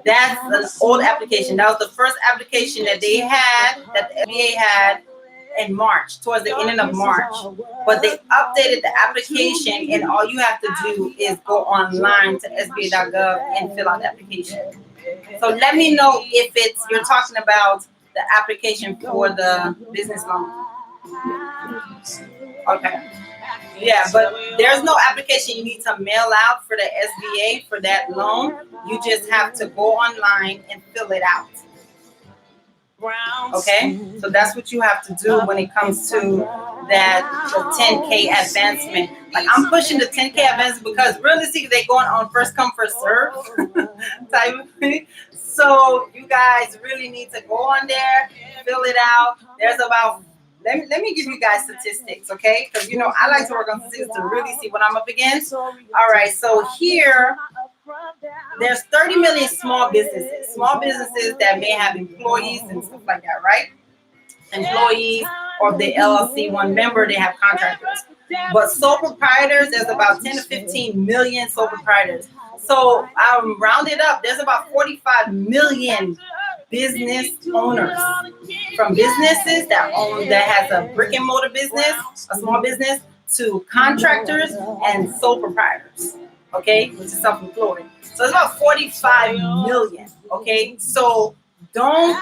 A: that's an old application. That was the first application that they had, that the SBA had in March, towards the ending of March. But they updated the application, and all you have to do is go online to sba.gov and fill out the application. So let me know if you're talking about the application for the business loan. Okay. Yeah, but there's no application you need to mail out for the SBA for that loan. You just have to go online and fill it out. Okay, so that's what you have to do when it comes to the 10K advancement. Like, I'm pushing the 10K advancement because realistically they're going on first come first serve type of thing. So you guys really need to go on there, fill it out. There's about let me give you guys statistics, okay? Because I like to work on statistics to really see what I'm up against. All right, so here there's 30 million small businesses that may have employees and stuff like that, right? Employees, or if they LLC one member, they have contractors. But sole proprietors, there's about 10 to 15 million sole proprietors. So rounded up, there's about 45 million business owners, from businesses that has a brick and mortar business, a small business, to contractors and sole proprietors, okay, which is self-employed. So it's about 45 million, okay? So don't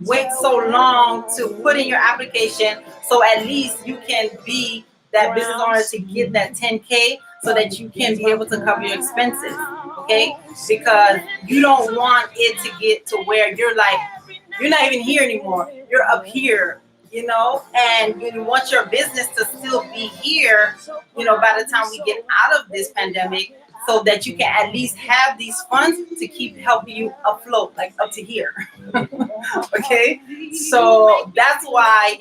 A: wait so long to put in your application, so at least you can be that business owner to get that 10K, so that you can be able to cover your expenses, okay? Because you don't want it to get to where you're like, you're not even here anymore. You're up here, and you want your business to still be here, by the time we get out of this pandemic, so that you can at least have these funds to keep helping you afloat, like up to here. Okay? So that's why,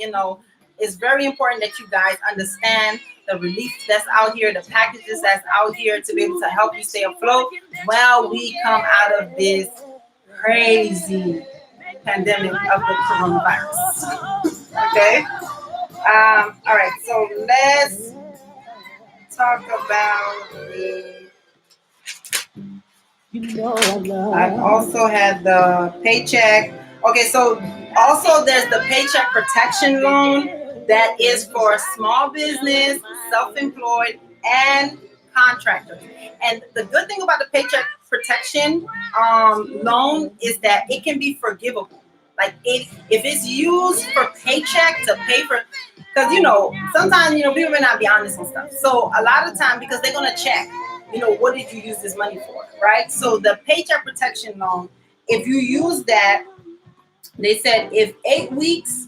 A: it's very important that you guys understand the relief that's out here, the packages that's out here to be able to help you stay afloat while we come out of this crazy pandemic of the coronavirus. Okay? All right, so let's talk about I also had the paycheck. Okay, so also there's the paycheck protection loan that is for small business, self-employed, and contractors. And the good thing about the paycheck protection loan is that it can be forgivable. Like, if it's used for paycheck to pay for, because sometimes people may not be honest and stuff. So a lot of time, because they're gonna check, what did you use this money for, right? So the paycheck protection loan, if you use that, they said if 8 weeks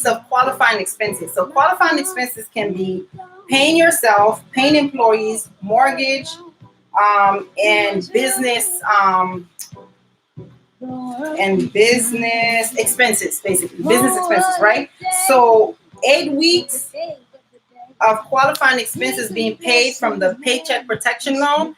A: of qualifying expenses. So qualifying expenses can be paying yourself, paying employees, mortgage, and business expenses, basically business expenses, right? So 8 weeks of qualifying expenses being paid from the paycheck protection loan,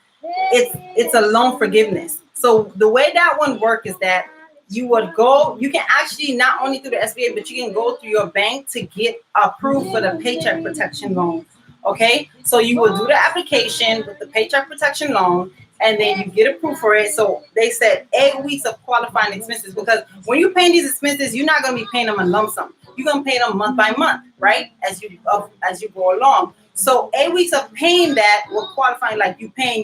A: it's a loan forgiveness. So the way that one works is that you can actually not only through the SBA, but you can go through your bank to get approved for the paycheck protection loan. Okay, so you will do the application with the paycheck protection loan, and then you get approved for it. So they said 8 weeks of qualifying expenses, because when you're paying these expenses, you're not going to be paying them in lump sum. You're going to pay them month by month, right? As you go along. So 8 weeks of paying that will qualify, like you paying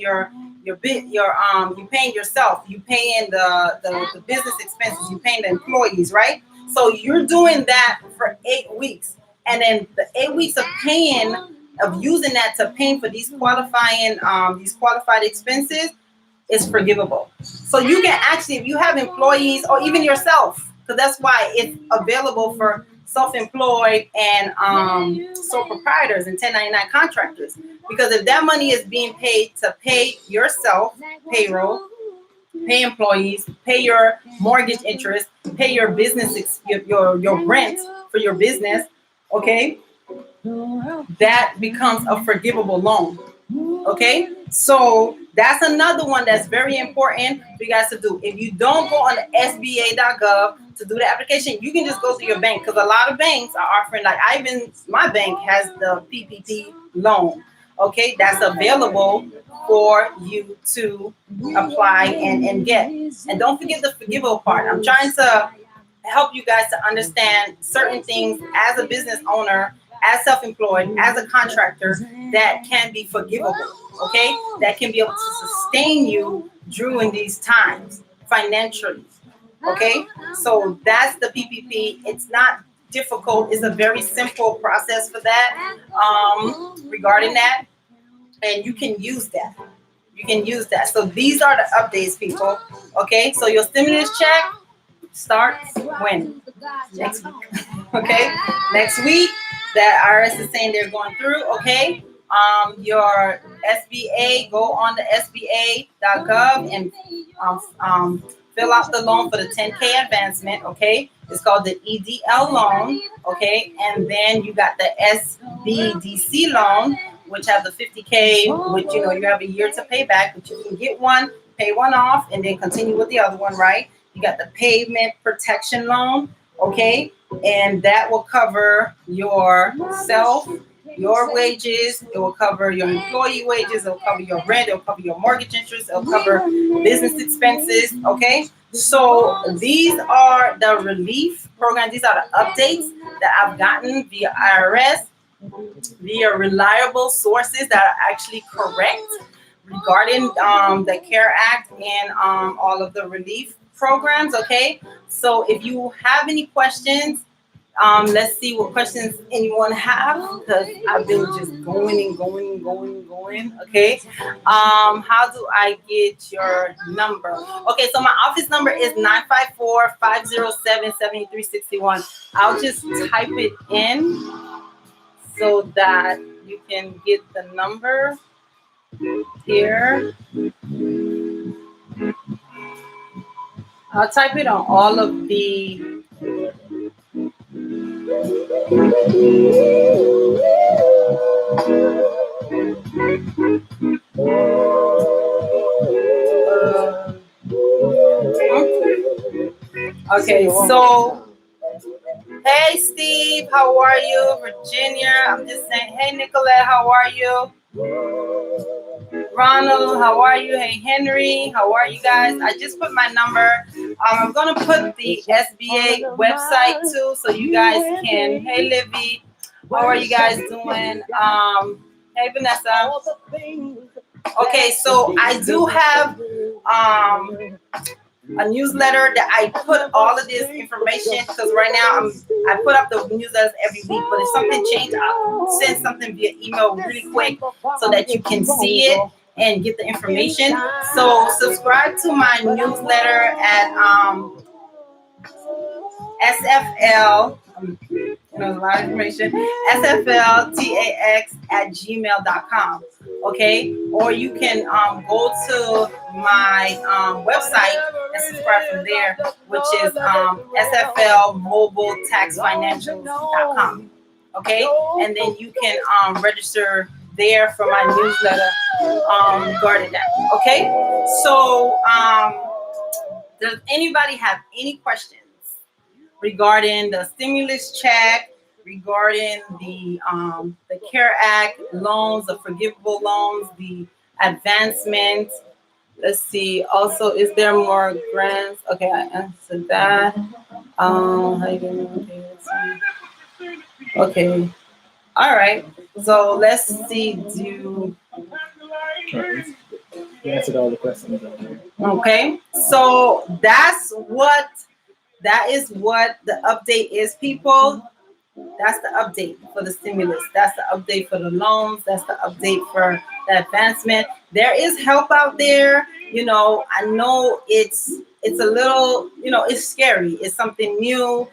A: you paying yourself, you paying the business expenses, you paying the employees, right? So you're doing that for 8 weeks, and then the 8 weeks of using that to paying for these qualified expenses is forgivable. So you can actually, if you have employees or even yourself, because that's why it's available for self-employed and sole proprietors and 1099 contractors. Because if that money is being paid to pay yourself, payroll, pay employees, pay your mortgage interest, pay your business, your rent for your business, okay, that becomes a forgivable loan. Okay, so that's another one that's very important for you guys to do. If you don't go on the SBA.gov to do the application, you can just go to your bank, because a lot of banks are offering, like my bank has the PPP loan. Okay, that's available for you to apply and get. And don't forget the forgivable part. I'm trying to help you guys to understand certain things as a business owner, as self-employed, as a contractor, that can be forgivable. Okay, that can be able to sustain you during these times financially. Okay, so that's the PPP. It's not difficult. It's a very simple process for that. Regarding that, and you can use that. You can use that. So these are the updates, people. Okay, so your stimulus check starts when? Next week. Okay, next week that IRS is saying they're going through. Okay, your SBA, go on the SBA.gov and fill out the loan for the 10K advancement. Okay, it's called the EDL loan. Okay, and then you got the SBDC loan, which has the 50K, which you have a year to pay back, but you can get one, pay one off, and then continue with the other one, right? You got the pavement protection loan, okay, and that will cover yourself, your wages. It will cover your employee wages. It will cover your rent. It will cover your mortgage interest. It will cover business expenses. Okay, so these are the relief programs. These are the updates that I've gotten via IRS, via reliable sources that are actually correct regarding the CARE Act and all of the relief programs. Okay, so if you have any questions, let's see what questions anyone have, because I've been just going and going and going and going. Okay, how do I get your number? Okay, so my office number is 954-507-7361. I'll just type it in so that you can get the number here. I'll type it on all of the okay, so hey Steve, how are you? Virginia, I'm just saying, hey Nicolette, how are you? Ronald, how are you? Hey Henry, how are you guys? I just put my number. I'm gonna put the SBA website too, so you guys can. Hey Livy, how are you guys doing? Hey Vanessa. Okay, so I do have a newsletter that I put all of this information, because right now I put up the newsletters every week, but if something changed, I'll send something via email really quick so that you can see it and get the information. So subscribe to my newsletter at SFL. A lot of information. SFLTAX@gmail.com. Okay, or you can go to my website and subscribe from there, which is SFLMobileTaxFinancials.com. Okay, and then you can register there for my newsletter regarding that. Okay, so does anybody have any questions regarding the stimulus check, regarding the CARE Act loans, the forgivable loans, the advancement? Let's see. Also, is there more grants? Okay, I answered that. How you doing? Okay. All right. So let's see.
B: You answered all the questions.
A: Okay. So that is what the update is, people. That's the update for the stimulus. That's the update for the loans. That's the update for the advancement. There is help out there. I know it's a little, it's scary. It's something new.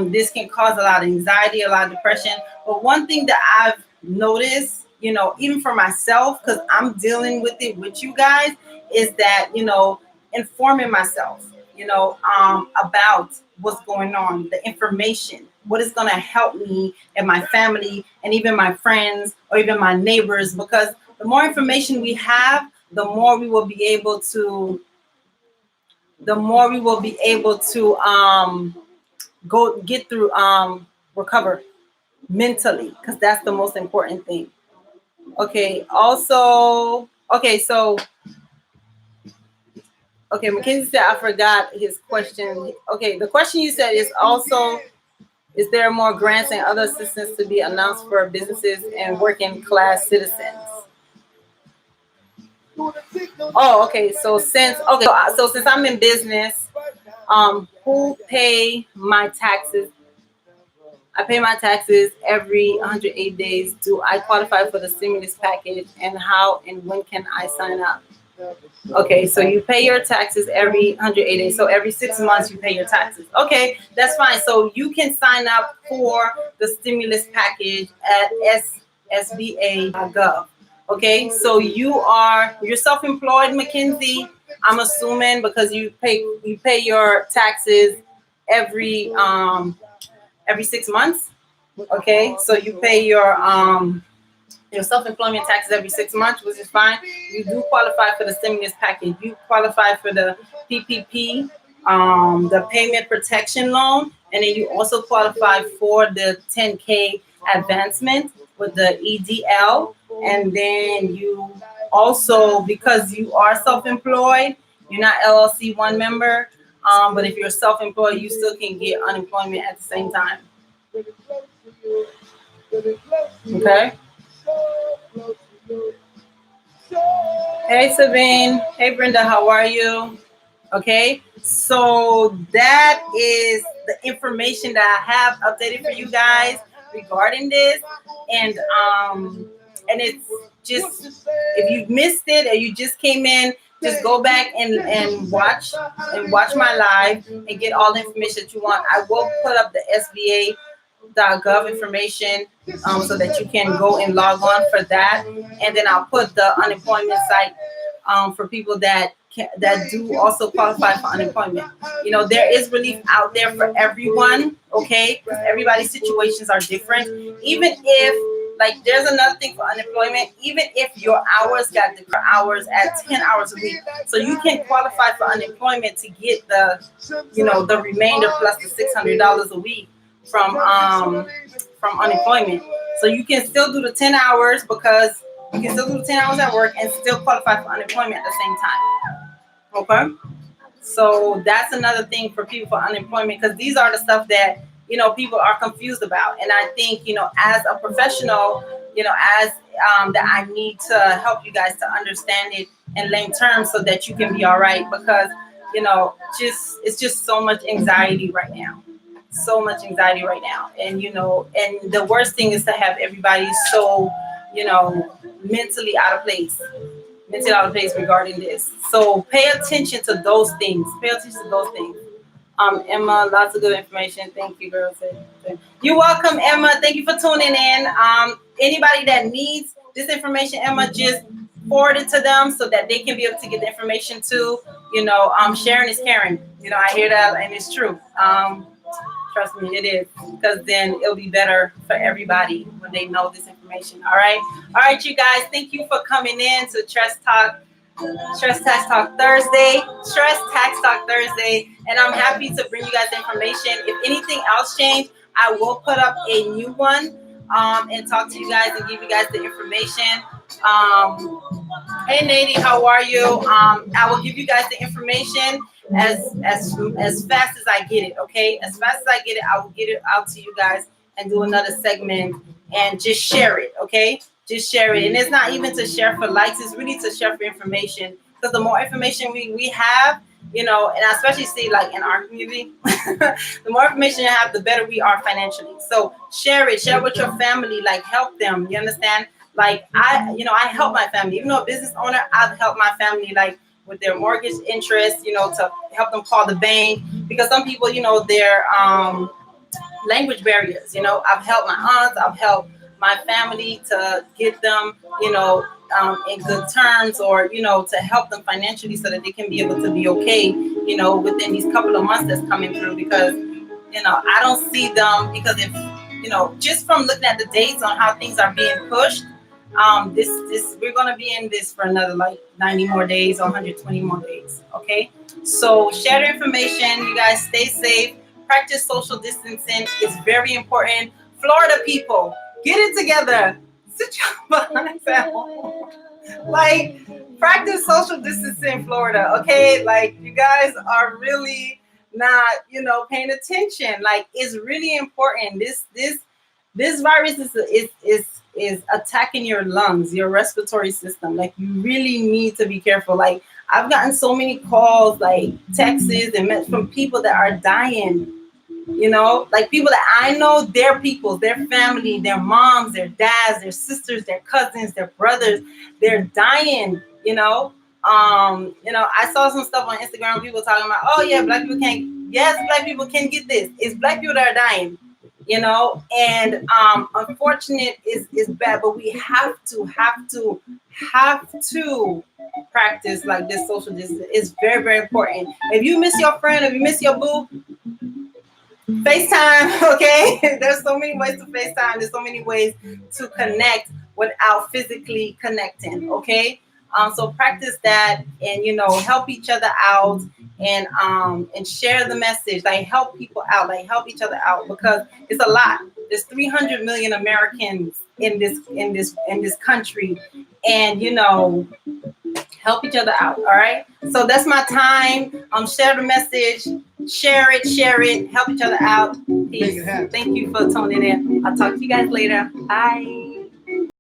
A: This can cause a lot of anxiety, a lot of depression. But one thing that I've noticed, even for myself, because I'm dealing with it with you guys, is that, informing myself, about what's going on, the information, what is going to help me and my family and even my friends or even my neighbors, because the more information we have, the more we will be able to the more we will be able to go get through recover mentally, because that's the most important thing. Okay, also, okay, so okay, Mackenzie said I forgot his question. Okay, the question you said is also, is there more grants and other assistance to be announced for businesses and working class citizens? Oh, okay. So since I'm in business, who pay my taxes? I pay my taxes every 108 days. Do I qualify for the stimulus package, and how and when can I sign up? Okay, so you pay your taxes every 108 days. So every 6 months you pay your taxes. Okay, that's fine. So you can sign up for the stimulus package at sba.gov. Okay, so you're self-employed, Mackenzie. I'm assuming because you pay your taxes every every 6 months. Okay, so you pay your self-employment taxes every 6 months, which is fine. You do qualify for the stimulus package. You qualify for the PPP, the payment protection loan, and then you also qualify for the 10K advancement with the EDL. And then you also, because you are self-employed, you're not LLC one member, but if you're self-employed, you still can get unemployment at the same time. Okay. Hey Sabine. Hey Brenda, how are you? Okay. So that is the information that I have updated for you guys regarding this. And it's just, if you missed it or you just came in, just go back and watch my live and get all the information that you want. I will put up the SBA.gov information, so that you can go and log on for that. And then I'll put the unemployment site, for people that do also qualify for unemployment. There is relief out there for everyone, okay? Because everybody's situations are different. Even if, like, there's another thing for unemployment, even if your hours got the hours at 10 hours a week, so you can qualify for unemployment to get the remainder plus the $600 a week from unemployment. So you can still do the 10 hours, because you can still do the 10 hours at work and still qualify for unemployment at the same time. Okay? So that's another thing for people for unemployment, because these are the stuff that people are confused about. And I think as a professional, as that I need to help you guys to understand it in lame terms, so that you can be all right, because it's just so much anxiety right now, so much anxiety right now. And the worst thing is to have everybody so you know mentally out of place, regarding this. So pay attention to those things. Pay attention to those things. Emma, lots of good information. Thank you, girls. You're welcome, Emma. Thank you for tuning in. Anybody that needs this information, Emma, just forward it to them so that they can be able to get the information too. Sharing is caring. I hear that, and it's true. Trust me, it is, because then it'll be better for everybody when they know this information. All right, you guys. Thank you for coming in to Tress Tax Talk Thursday. Tress Tax Talk Thursday. And I'm happy to bring you guys information. If anything else changed, I will put up a new one, and talk to you guys and give you guys the information. Hey Nady, how are you? I will give you guys the information as fast as I get it. Okay, as fast as I get it, I will get it out to you guys and do another segment and just share it. Okay, just share it. And it's not even to share for likes; it's really to share for information. Because the more information we have, and I especially see like in our community, the more information you have, the better we are financially. So share it. Share with your family. Like, help them. You understand? Like, I help my family. Even though a business owner, I've helped my family, like, with their mortgage interest, to help them call the bank, because some people, their language barriers. I've helped my aunts, I've helped my family to get them, in good terms, or to help them financially so that they can be able to be okay, within these couple of months that's coming through. Because I don't see them, because if just from looking at the dates on how things are being pushed, This we're gonna be in this for another like 90 more days or 120 more days. Okay, so share the information. You guys stay safe. Practice social distancing. It's very important. Florida people, get it together. Sit your behinds at home. Like, practice social distancing in Florida. Okay, like you guys are really not, paying attention. Like, it's really important. This virus is attacking your lungs, your respiratory system. Like, you really need to be careful. Like, I've gotten so many calls, like texts and from people that are dying. Like people that I know, their people, their family, their moms, their dads, their sisters, their cousins, their brothers, they're dying. I saw some stuff on Instagram. People talking about, oh yeah, black people can't. Yes, black people can get this. It's black people that are dying. And unfortunate is bad, but we have to practice like this social distance. It's very, very important. If you miss your friend, if you miss your boo, FaceTime, okay? There's so many ways to FaceTime. There's so many ways to connect without physically connecting, okay? So practice that, and help each other out, and share the message. Like, help people out, like help each other out, because it's a lot. There's 300 million Americans in this country, and help each other out. All right. So that's my time. Share the message. Share it. Help each other out. Peace. Thank you for tuning in. I'll talk to you guys later. Bye.